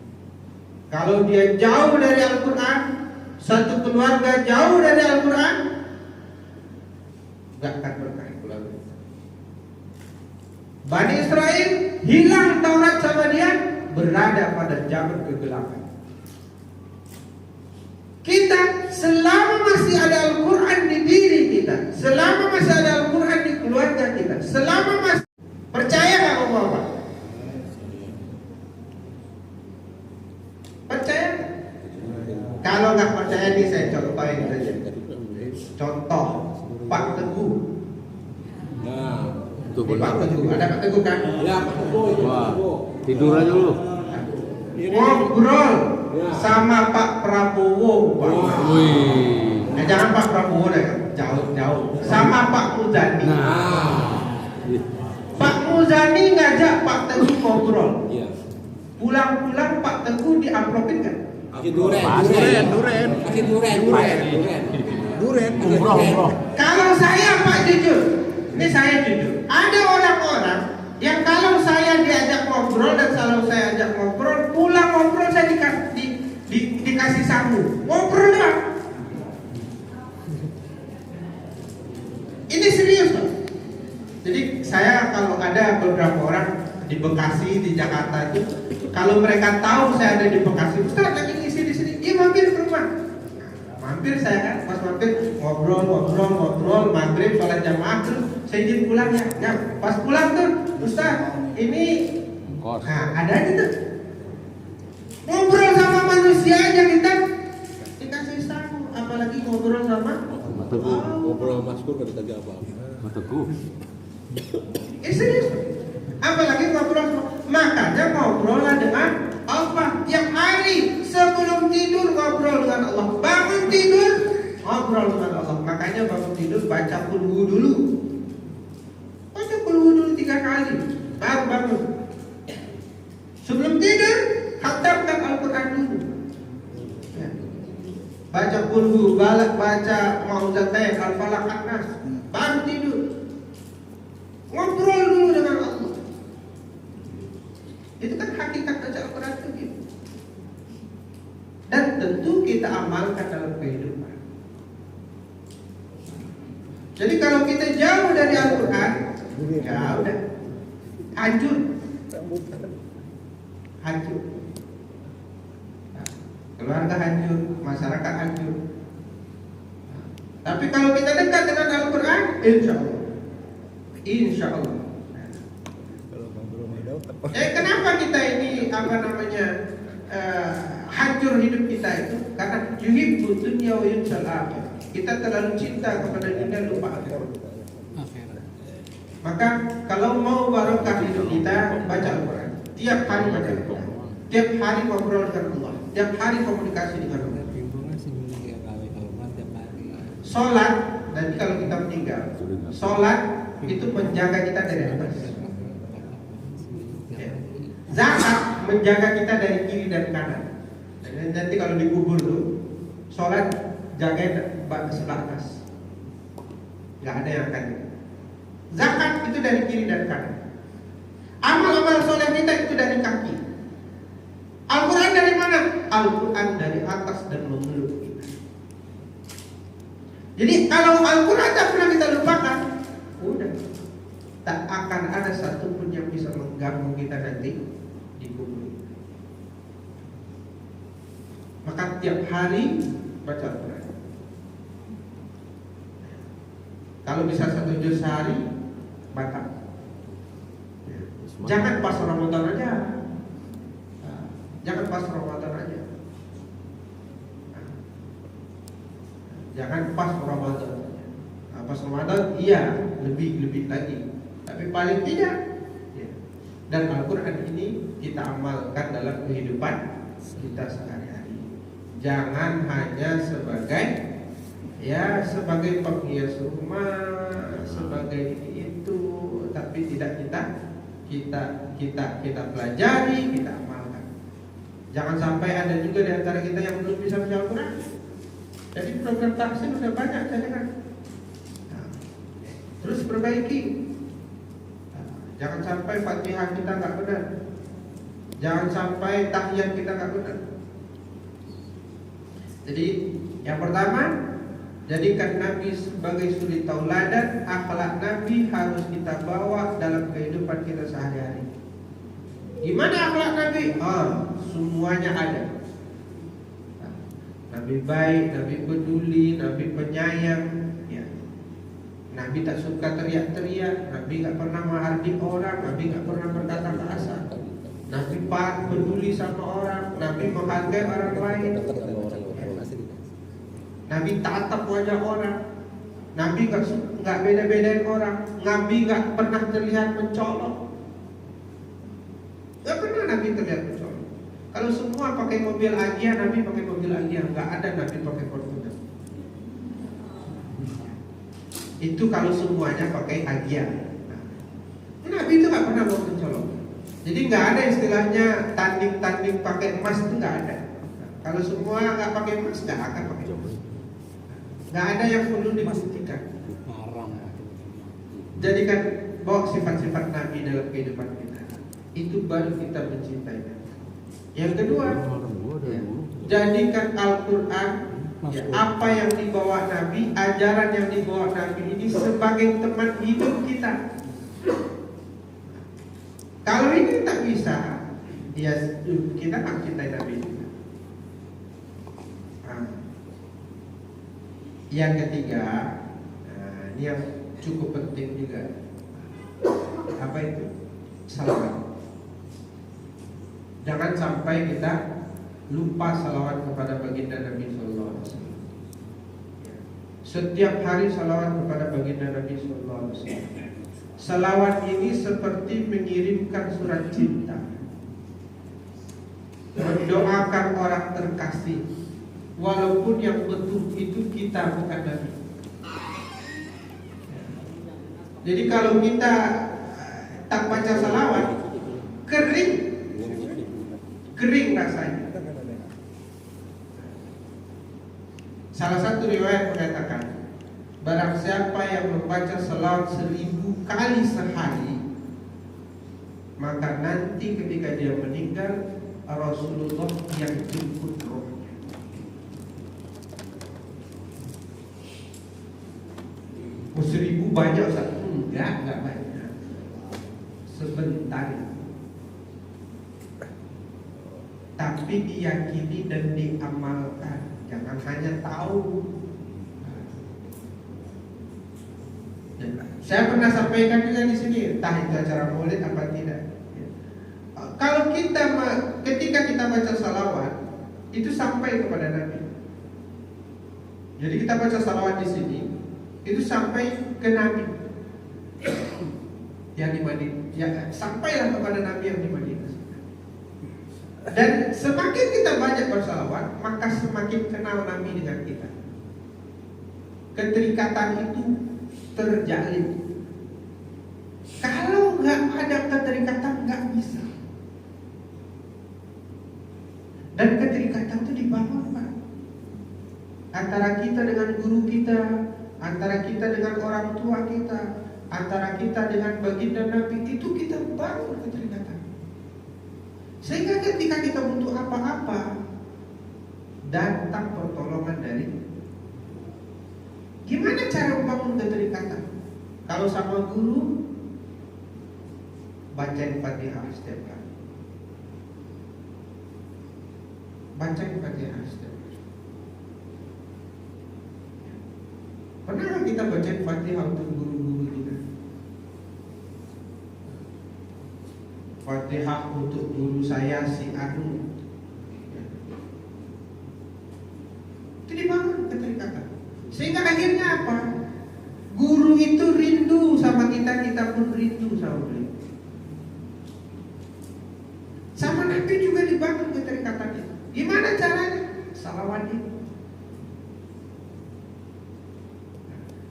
Kalau dia jauh dari Al-Quran, satu keluarga jauh dari Al-Quran, gak akan berkah keluarga. Bani Israel hilang Taurat sama dia, berada pada zaman kegelapan. Kita selama masih ada Al-Quran di diri kita, selama masih ada Al-Quran di keluarga kita, selama masih percaya gak Bapak? Percaya? Kalau nggak percaya nih saya contohin saja. Contoh Pak Teguh. Nah, itu Pak Teguh, ada Pak Teguh kan? Ya, Pak Teguh. Wah, tidur aja dulu. Ngobrol sama Pak Prabowo, Pak. Wih. Jangan Pak Prabowo deh. jauh-jauh sama Pak Muzani. Nah. Pak Muzani ngajak Pak Teguh ngobrol. Iya. Pulang-pulang Pak Teguh diamplopin kan? Duren. Kalau saya Pak jujur, ini saya jujur. Ada orang-orang yang kalau saya diajak ngobrol dan kalau saya ajak ngobrol, pulang ngobrol saya dikasih sambung. Ngobrol lah. Ini serius Pak. Jadi saya kalau ada beberapa orang di Bekasi, di Jakarta itu, kalau mereka tahu saya ada di Bekasi, Ustaz lagi ngisi di sini, iya mampir ke rumah. Mampir saya kan, pas mampir ngobrol, maghrib, sholat jamaah tuh, saya izin pulang ya. Nah, pas pulang tuh, Ustaz ini, nah ada aja tuh, ngobrol sama manusia aja kita dikasih tahu, apalagi ngobrol sama Teguh. Ngobrol Mas Kur gak ditanya apa-apa. Teguh. Serius, apalagi ngobrol, makanya ngobrollah dengan Allah tiap hari sebelum tidur ngobrol dengan Allah, bangun tidur ngobrol dengan Allah. Makanya bangun tidur baca kulhu dulu, baca kulhu dulu 3 kali baru bangun. Sebelum tidur khatamkan Al-Quran dulu, ya. Baca kulhu, baca mauzatain, Al-Falaq, An-Nas, baru tidur. Ngobrol dulu dengan Allah. Itu kan hakikat baca Al-Quran itu gitu. Dan tentu kita amalkan dalam kehidupan. Jadi kalau kita jauh dari Al-Quran, ya udah hancur. Hancur. Nah, keluarga hancur, masyarakat hancur. Tapi kalau kita dekat dengan Al-Quran, insya Allah. Kenapa kita ini hancur hidup kita itu? Karena yuhibbu dunya wa yunsal akhirah. Kita terlalu cinta kepada dunia, lupa akhirat. Maka kalau mau barokah hidup kita, baca Al-Quran. Tiap hari baca Al-Quran. Tiap hari ngobrol dengan Allah. Tiap hari komunikasi dengan Allah. Sholat, nanti kalau kita meninggal, sholat itu menjaga kita dari atas. Zakat menjaga kita dari kiri dan kanan. Dan nanti kalau dikubur tuh, sholat jagain sebelah atas. Gak ada yang akan. Zakat itu dari kiri dan kanan. Amal-amal soleh kita itu dari kaki. Al-Quran dari mana? Al-Quran dari atas dan memeluk kita. Jadi kalau Al-Quran tak pernah kita lupakan, udah tak akan ada satupun yang bisa mengganggu kita nanti di kubur. Maka tiap hari baca Al-Quran. Kalau bisa 1 juz sehari, batal. Jangan pas Ramadan aja. Jangan pas Ramadan aja. Jangan pas Ramadan aja. Pas Ramadan iya lebih lagi. Tapi paling tidak ya. Dan Al-Quran ini kita amalkan dalam kehidupan kita sehari-hari. Jangan hanya sebagai penghias rumah, sebagai itu, tapi tidak kita pelajari, kita amalkan. Jangan sampai ada juga di antara kita yang belum bisa baca Al-Quran. Jadi program tahsin sudah banyak saya dengar. Terus perbaiki. Jangan sampai Fatihah kita nggak benar. Jangan sampai tahiyat kita nggak benar. Jadi yang pertama, jadikan Nabi sebagai suri tauladan. Akhlak Nabi harus kita bawa dalam kehidupan kita sehari-hari. Gimana akhlak Nabi? Semuanya ada. Nabi baik, Nabi peduli, Nabi penyayang. Ya. Nabi tak suka teriak-teriak, Nabi tak pernah menghardik orang, Nabi tak pernah berkata kasar. Nabi peduli sama orang, Nabi menghargai orang lain. Nabi tatap wajah orang, Nabi nggak beda-bedain orang, Nabi nggak pernah terlihat mencolok. Nggak pernah Nabi terlihat mencolok. Kalau semua pakai mobil Agia, Nabi pakai mobil Agia. Nggak ada Nabi pakai Fortuner. Itu kalau semuanya pakai hadiah. Nah, Nabi itu nggak pernah mau mencolok. Jadi nggak ada istilahnya tanding pakai emas, itu nggak ada. Nah, kalau semua nggak pakai emas, nggak akan pakai emas. Nggak ada yang perlu dibuktikan. Jadikan bawa sifat-sifat Nabi dalam kehidupan kita. Itu baru kita mencintai Nabi. Yang kedua, jadikan Al-Quran, ya, apa yang dibawa Nabi, ajaran yang dibawa Nabi ini sebagai teman hidup kita. Kalau ini tak bisa, ya kita tak mencintai Nabi. Yang ketiga, ini yang cukup penting juga. Apa itu? Salawat. Jangan sampai kita lupa salawat kepada baginda Nabi Sallallahu Alaihi Wasallam. Setiap hari salawat kepada baginda Nabi Sallallahu Alaihi Wasallam. Salawat ini seperti mengirimkan surat cinta, mendoakan orang terkasih, walaupun yang betul itu kita bukan Nabi. Jadi kalau kita tak baca salawat, kering rasanya. Salah satu riwayat mengatakan, barang siapa yang membaca salawat 1000 kali sehari, maka nanti ketika dia meninggal, Rasulullah yang jemput rohnya. Oh, 1000 banyak Ustaz? Enggak banyak. Sebentar. Tapi diyakini dan diamalkan. Jangan hanya tahu. Saya pernah sampaikan juga di sini, entah itu acara maulid apa tidak. Kalau ketika kita baca salawat, itu sampai kepada Nabi. Jadi kita baca salawat di sini, itu sampai ke Nabi yang di Madinah. Ya, sampailah kepada Nabi yang di Madinah. Dan semakin kita banyak bersalawat, maka semakin kenal Nabi dengan kita. Keterikatan itu terjalin. Kalau nggak ada keterikatan, nggak bisa. Dan keterikatan itu dibangun, Pak, antara kita dengan guru kita, antara kita dengan orang tua kita, antara kita dengan baginda Nabi, itu kita bangun keterikatan. Sehingga ketika kita butuh apa-apa, datang pertolongan dari. Gimana cara membangun keterikatan? Kalau sama guru, bacain Fatihah setiap hari. Bacain Fatihah setiap hari. Pernah kita bacain Fatihah untuk guru-guru kita? Fatihah untuk guru saya si Anu. Itu dibangun keterikatan. Sehingga akhirnya apa? Guru itu rindu sama kita, kita pun rindu sama beliau. Sama Nabi juga dibangun keterikatan itu. Gimana caranya? Salawat ini.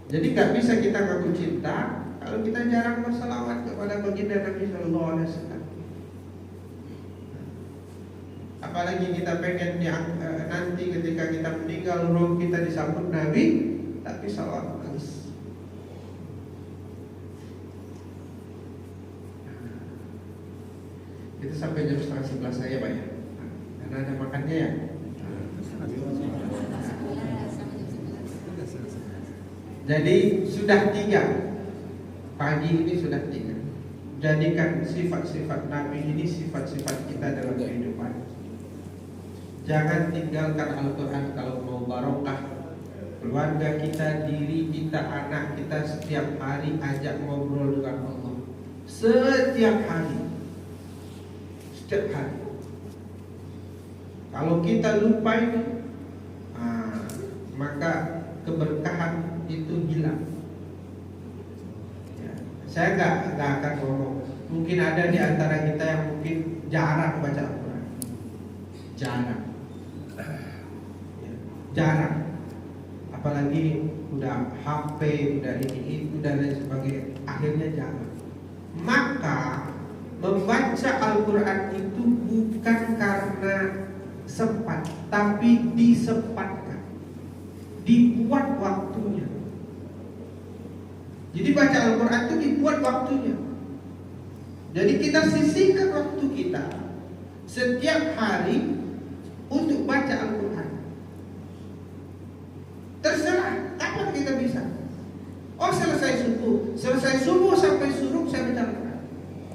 Jadi nggak bisa kita ngaku cinta kalau kita jarang bersalawat kepada baginda Nabi Sallallahu Alaihi Wasallam. Apalagi kita pengen nanti ketika kita meninggal, roh kita disambut Nabi, tapi salawat manis. Itu sampai jam 10:30 saya Pak ya, karena ada makannya ya. Jadi sudah 3 pagi ini sudah 3. Jadikan sifat-sifat Nabi ini sifat-sifat kita dalam kehidupan. Jangan tinggalkan Al-Quran kalau mau barokah. Keluarga kita, diri kita, anak kita setiap hari ajak ngobrol dengan Allah. Setiap hari. Setiap hari. Kalau kita lupa ini, maka keberkahan itu hilang. Ya, saya nggak akan ngomong. Mungkin ada di antara kita yang mungkin jarang baca Al-Quran. Jarang. apalagi udah HP, udah ini itu dan lain sebagainya, akhirnya jalan. Maka membaca Al-Quran itu bukan karena sempat, tapi disempatkan, dibuat waktunya. Jadi baca Al-Quran itu dibuat waktunya. Jadi kita sisihkan waktu kita setiap hari untuk baca Al-Quran. Terserah kapan kita bisa. Oh, selesai subuh sampai suruh saya baca Al-Quran.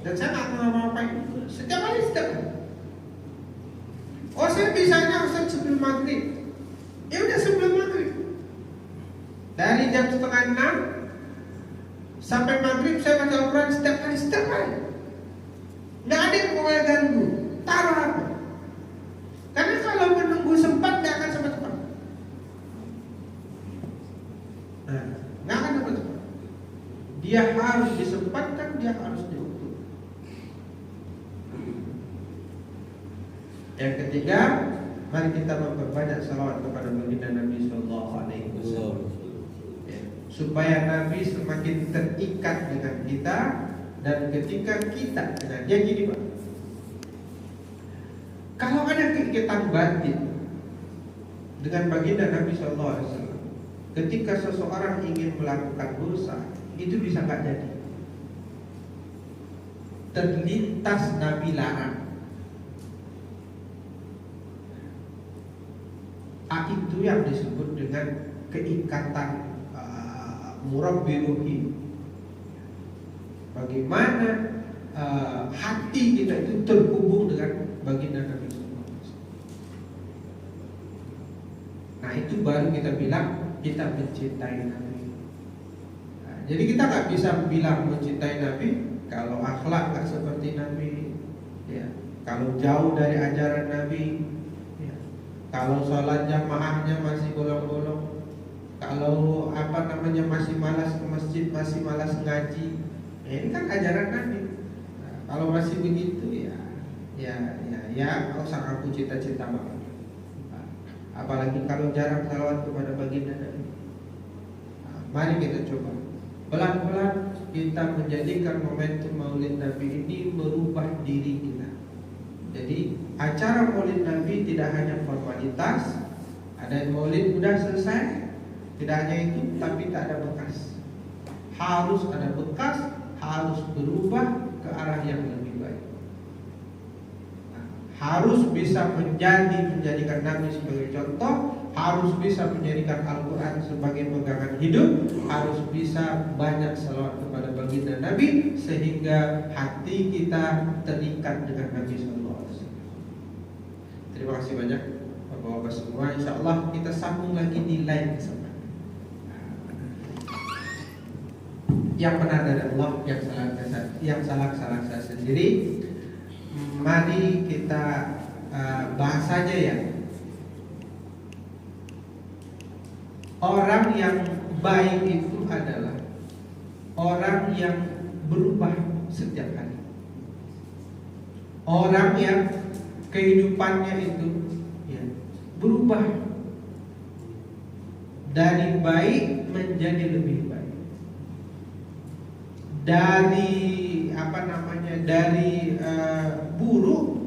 Dan saya nggak ngapa-ngapain. Setiap hari. Oh, saya bisanya Ustaz sebelum maghrib. Ya udah sebelum maghrib. Dari jam 5:30 sampai maghrib saya baca Al-Quran setiap hari. Nggak ada yang mau ganggu. Taruh apa? Karena kalau menunggu sempat nggak akan sempat. Nah, nggak akan sempat. Dia harus disempatkan, dia harus diukur. Yang ketiga, mari kita memperbanyak salawat kepada baginda Nabi Sallallahu Alaihi Wasallam, supaya Nabi semakin terikat dengan kita. Dan ketika kita jadi Pak, kalau ada keikatan batin dengan baginda Nabi Sallallahu Alaihi Wasallam, ketika seseorang ingin melakukan dosa, itu bisa nggak jadi. Terlintas Nabi larang. Itu yang disebut dengan keikatan murabbi ruhi. Bagaimana hati kita itu terhubung dengan baginda Nabi SAW. Nah, itu baru kita bilang kita mencintai Nabi. Nah, jadi kita nggak bisa bilang mencintai Nabi kalau akhlak nggak seperti Nabi, ya. Kalau jauh dari ajaran Nabi, ya. Kalau sholat jamaahnya masih bolong-bolong, kalau masih malas ke masjid, masih malas ngaji. Ini kan ajaran Nabi. Nah, kalau masih begitu ya kau usah aku cita-cita banget. Nah, apalagi kalau jarang salawat kepada baginda Nabi. Nah, mari kita coba pelan-pelan kita menjadikan momentum Maulid Nabi ini merubah diri kita. Jadi acara Maulid Nabi tidak hanya formalitas. Ada Maulid udah selesai, tidak hanya itu, tapi tak ada bekas. Harus ada bekas, harus berubah ke arah yang lebih baik. Nah, harus bisa menjadikan Nabi sebagai contoh, harus bisa menjadikan Al-Quran sebagai pegangan hidup, harus bisa banyak salawat kepada baginda Nabi sehingga hati kita terikat dengan Nabi Sallallahu Alaihi Wasallam. Terima kasih banyak Bapak-bapak semua. Insya Allah kita sambung lagi di lain kesempatan. Yang benar dari Allah, yang salah saya sendiri. Mari kita bahas saja ya. Orang yang baik itu adalah orang yang berubah setiap hari. Orang yang kehidupannya itu ya, berubah dari baik menjadi lebih baik. Dari buruk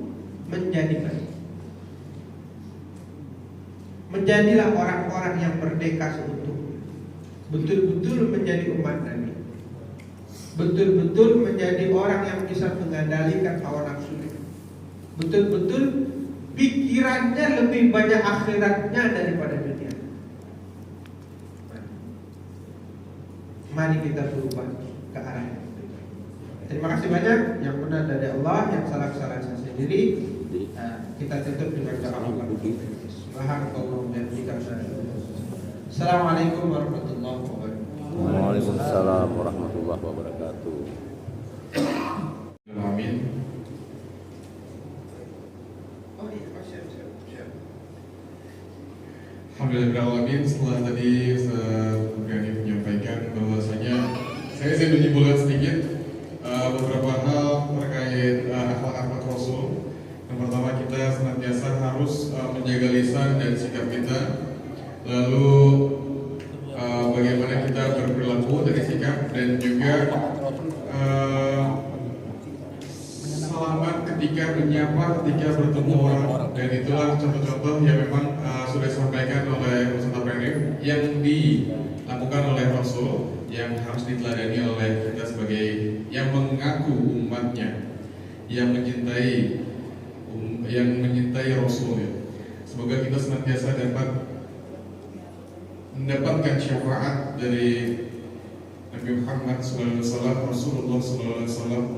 menjadi baik. Menjadilah orang-orang yang merdeka seutuhnya. Betul-betul menjadi umat Nabi. Betul-betul menjadi orang yang bisa mengendalikan hawa nafsunya. Betul-betul pikirannya lebih banyak akhiratnya daripada dunia. Mari kita berubah ke arah itu. Terima kasih banyak. Yang benar dari Allah, yang salah saya sendiri. Kita tutup dengan doa. Assalamualaikum warahmatullahi wabarakatuh. Waalaikumsalam warahmatullahi wabarakatuh. Amin. Oh iya, siap. Alhamdulillahirrahmanirrahim. Setelah tadi Berani menyampaikan bahwasanya saya menyimpulkan sedikit beberapa hal terkait akhlak Rasul. Yang pertama, kita senantiasa harus menjaga lisan dan sikap kita. Lalu ketika menyapa, ketika bertemu orang. Dan itulah contoh-contoh yang memang sudah disampaikan oleh Ustaz Apreni yang dilakukan oleh Rasul, yang harus diteladani oleh kita sebagai yang mengaku umatnya, yang mencintai Rasul ya. Semoga kita senantiasa dapat mendapatkan syafaat dari Nabi Muhammad SAW, Rasulullah SAW,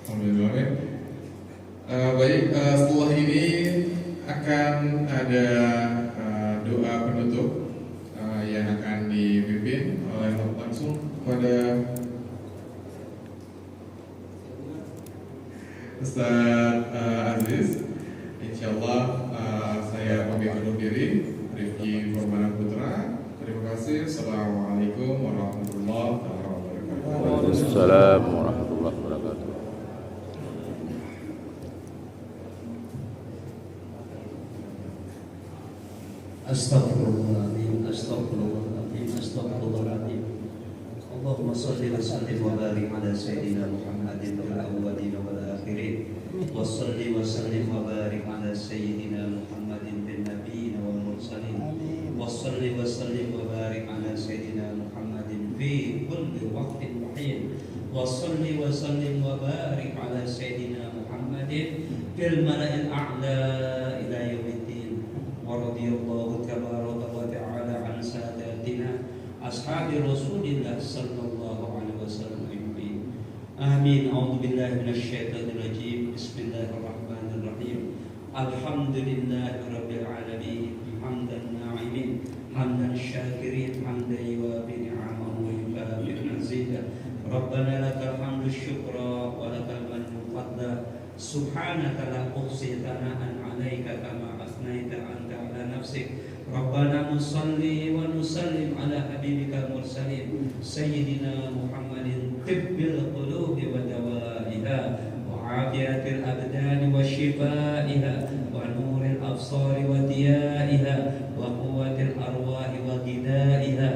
Alhamdulillah. Baik, setelah ini akan ada doa penutup yang akan dipimpin oleh langsung kepada Ustaz Aziz. Insyaallah saya pamit undur diri. Rifki Formana Putra. Terima kasih. Assalamualaikum warahmatullahi wabarakatuh. Waalaikumsalam warahmatullahi wabarakatuh. Astaghfirullahaladzim, astaghfirullahaladzim, astaghfirullahaladzim. Allahumma salli wa sallim wa barik ala Sayyidina Muhammadin fil awwalin wal akhirin. Wa salli wa sallim wa barik ala Sayyidina Muhammadin bin nabiyyin wal mursalin. Wa salli wa sallim wa barik ala Sayyidina Muhammadin fi kulli waqtin wa hin. Wa salli wa sallim wa barik ala Sayyidina Muhammadin fil mala'il a'la ila yaumiddin. Wa radiyallahu tabaraka wa ta'ala an sadatina ashabi Rasulillah sallallahu alaihi wasallam ajma'in. Amin. A'udzu billahi minasyaitonir rajim. Bismillahirrahmanirrahim. Alhamdulillahirabbil alamin. Hamdan na'imin, hamdan syakirin, hamdan yuwafi ni'amahu wa yukafi mazidah. Rabbana lakal hamdu syukra wa lakal mannu fadla. Subhanaka la uhsi thana'an 'alaika kama asnaita anta 'ala nafsik. Rabbana nusalli wa nusallim ala habibika mursalin Sayyidina Muhammadin tibbil qulubi wa dawaiha wa afiyatil abdani wa shifaiha wa nuril absari wa diyaiha wa quwwatil arwahi wa ghidaiha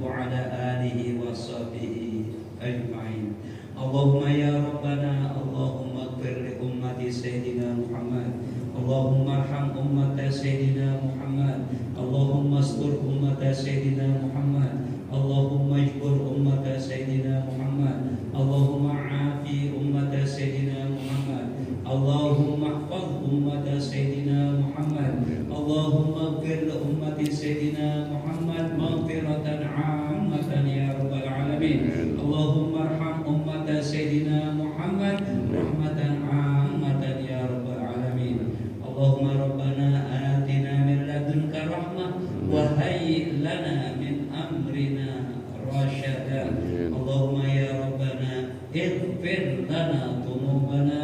wa ala alihi wa sahbihi ajma'in. Allahumma ya Rabbana, Allahumma ighfir li ummati Sayyidina Muhammad, Allahumma arham ummata Sayyidina Muhammad, Allahumma astur ummata Sayyidina Muhammad, Allahumma ijbur ummata Sayyidina Muhammad, Allahumma afi ummata Sayyidina Muhammad, Allahumma ihfaz ummata Sayyidina Muhammad, Allahumma ighfir li ummati Sayyidina Muhammad maghfiratan 'ammatan ya rabbal alamin. Allahumma arham ummata Sayyidina Muhammad rahmatan 'ammatan ya rabbal alamin. Allahumma rabbana atina min ladunka rahmah wa hayyi lana min amrina rasyada. Allahumma ya rabbana ighfir lana dhunubana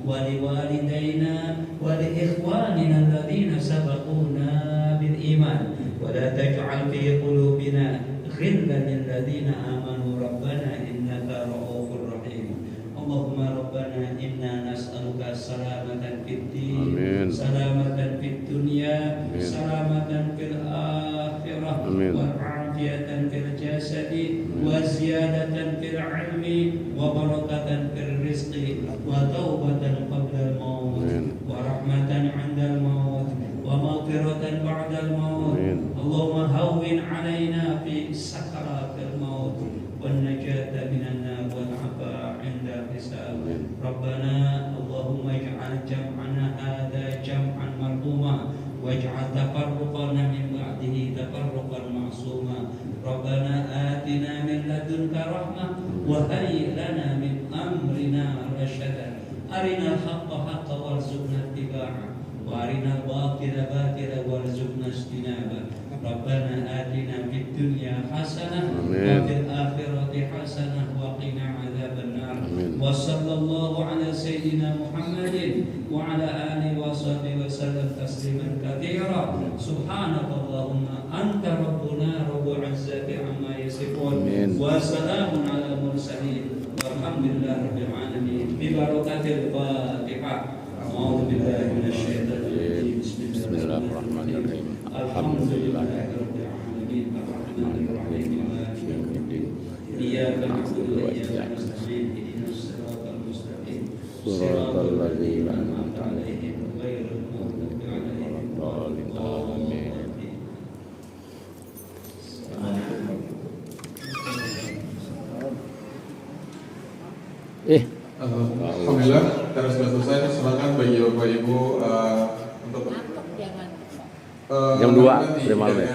wa liwalidayna wa li ikhwanina alladhina sabaquna bil iman wa la taj'al fi qulubina ghillan lil ladzina amanu rabbana innaka ra'ufur rahim. Allahumma rabbana inna nas'aluka salamatan fid din, salamatan fid dunya, salamatan fil akhirah, wa afiyatan fil jasadi, wa ziyadatan fil ilmi, wa barakatan fil rizqi, wa taubatan qabla al maut, wa rahmatan 'inda al maut, wa maghfiratan ba'da al maut. Allahumma hawwin 'alaina fi sakaratil maut wan najata minan nar wal 'afa 'inda hisab. Rabbana Allahumma ij'al jam'ana hadha jam'an marhuma waj'al tafarruqana min ba'dihi tafarruqan ma'suma. Rabbana atina min ladunka rahmah wa hayyi lana min amrina rasyada. Arina al-haqqa haqqan warzuqna ittiba'ah wa arina al-batila batila warzuqna ijtinabah. Rabbana atina fid dunya hasanah wa fil akhirati hasanah wa qina adzaban nar. Wa sallallahu ala sayyidina Muhammadin wa ala alihi wa sahbihi wa sallam tasliman katsira. Subhanakallahumma anta rabbuna rabbul izzati amma yasifun wa salamun ala mursalin walhamdulillahi rabbil alamin. Bi barakatil Fatihah. A'udzu billahi minasyaitonir rajim. Bismillahirrahmanirrahim. Alhamdulillahirabbil alamin arrahmanir rahim maliki yaumiddin. Iyyaka na'budu wa iyyaka nasta'in ihdinas siratal mustaqim Siratal ladzina an'amta 'alaihim ghairil maghdubi 'alaihim waladdallin. Amin. Alhamdulillah, kita sudah selesai. Silakan bagi Bapak Ibu untuk Jam 2 tadi malam ya.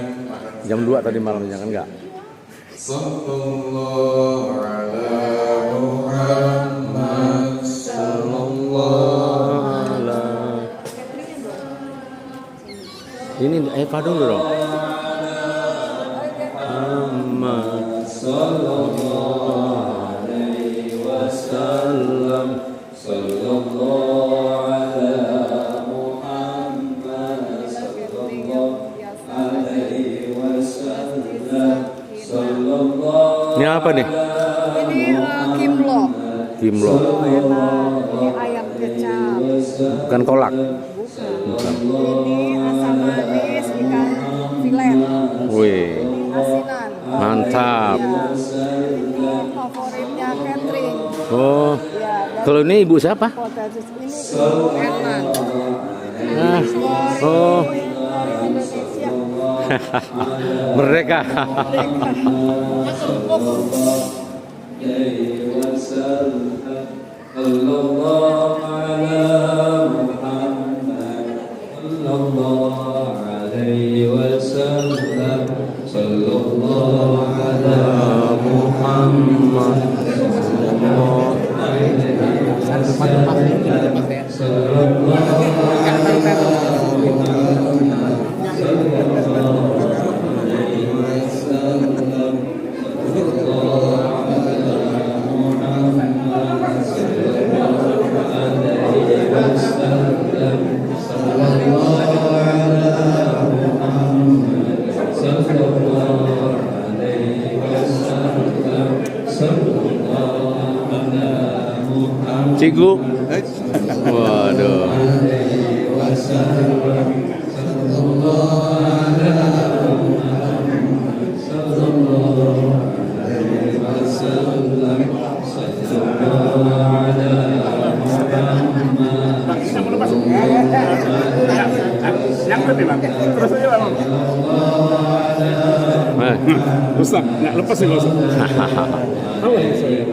Jam 2 tadi malam jangan enggak. Sallallahu ala Muhammad sallallahu ala. Ini Eva dulu dong. Muhammad sallallahu alaihi wasallam sallallahu ala Muhammad sallallahu alaihi wasallam sallallahu. Ini apa nih? Ini kimlo. Kimlo. Ini ayam kecap. Bukan kolak. Bukan. Ini asam manis ikan filet. Wih, Ini asinan. mantap. Ya. Ini favoritnya catering. Oh, Ya, dan kalau ini ibu siapa? potato ini ibu enak. Ah, oh, Indonesia. merdeka. Cigu. Waduh. Ustaz, nggak lepas ya Ustaz. Apa ya saya?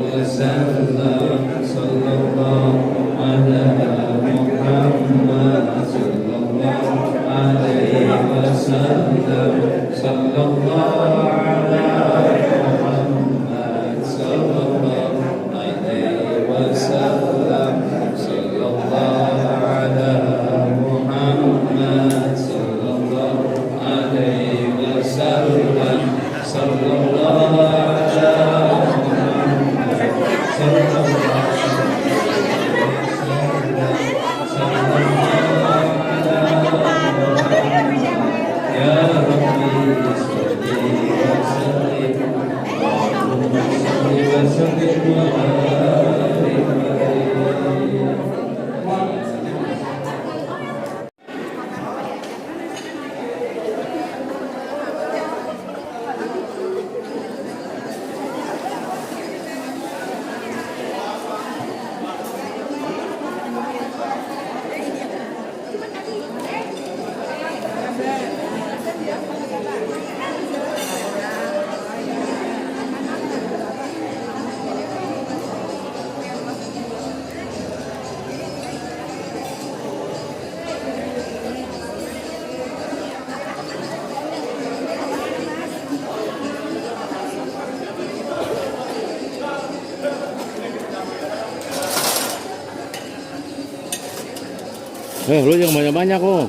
Lu yang banyak-banyak kok.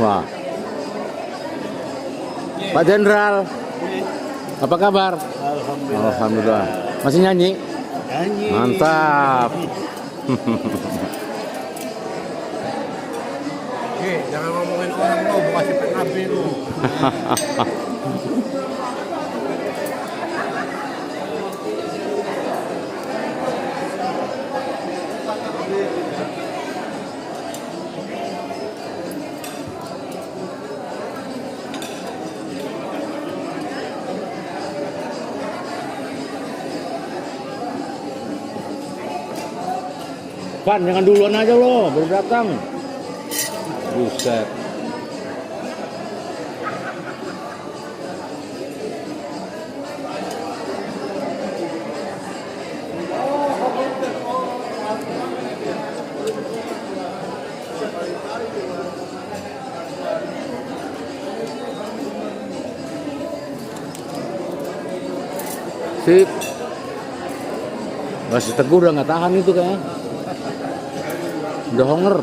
Wah. Pak Jenderal. Apa kabar? Alhamdulillah. Alhamdulillah. Masih nyanyi? Nyanyi. Mantap. Jangan ngomongin orang lo, bukan si PKB lo. Pan, jangan duluan aja lo, baru datang. Buset. Sip. Masih Teguh udah nggak tahan itu kayaknya. Udah honger.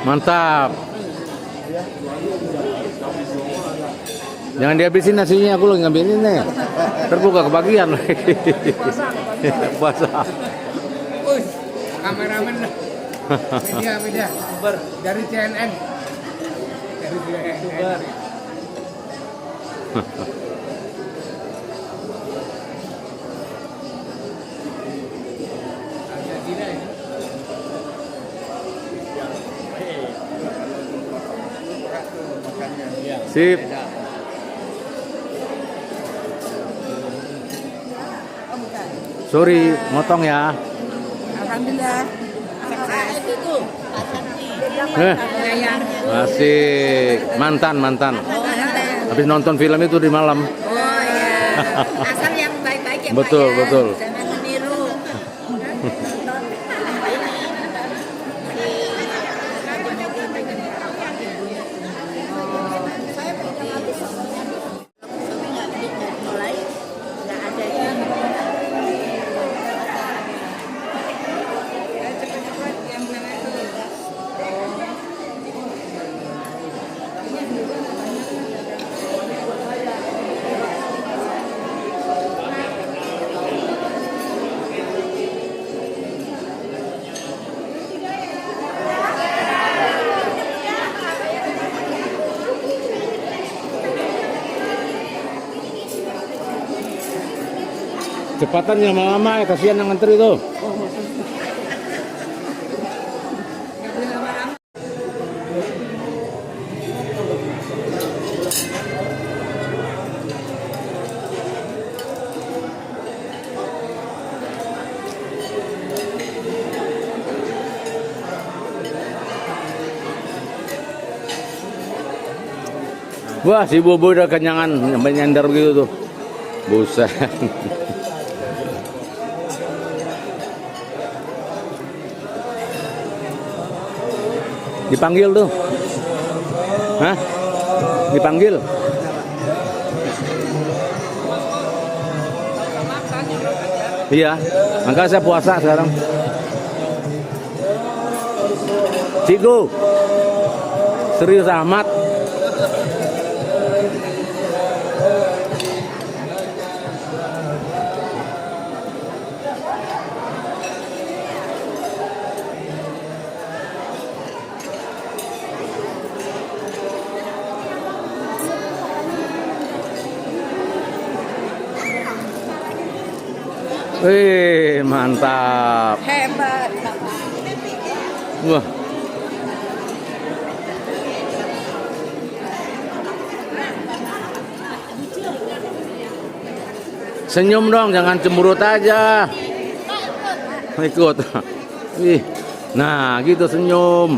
Mantap. Jangan dihabisin nasinya, aku lagi ngambil ini nih. Terbuka kebagian. Puasa. Kameramen media dari CNN. Dari CNN. Sip. Sorry, motong ya. Alhamdulillah. Itu tuh. Asik. Mantan. Habis nonton film itu di malam. Oh iya. Asal yang baik-baik ya, Betul, Pak ya. betul. Jangan meniru. Saya pegang habis soalnya. Tapi nggak mulai. Nggak ada yang cepet-cepet yang mana itu. Cepatan ya lama-lama ya, kasihan yang ngantri tuh. Wah, si Bobo udah kenyangan, sampai nyandar begitu tuh. Buset. Dipanggil tuh. Hah? Dipanggil. Iya, makanya saya puasa sekarang. Ciku, serius amat. Wih, mantap. Hebat. Wah. Senyum dong, jangan cemberut aja. Ikut. Ih. Nah, gitu senyum.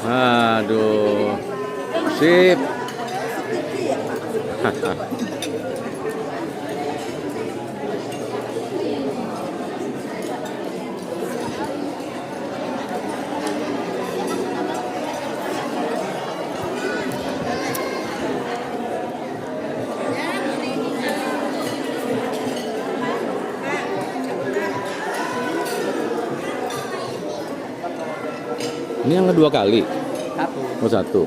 Aduh, sip. Ini yang kedua kali. Satu. Oh, satu.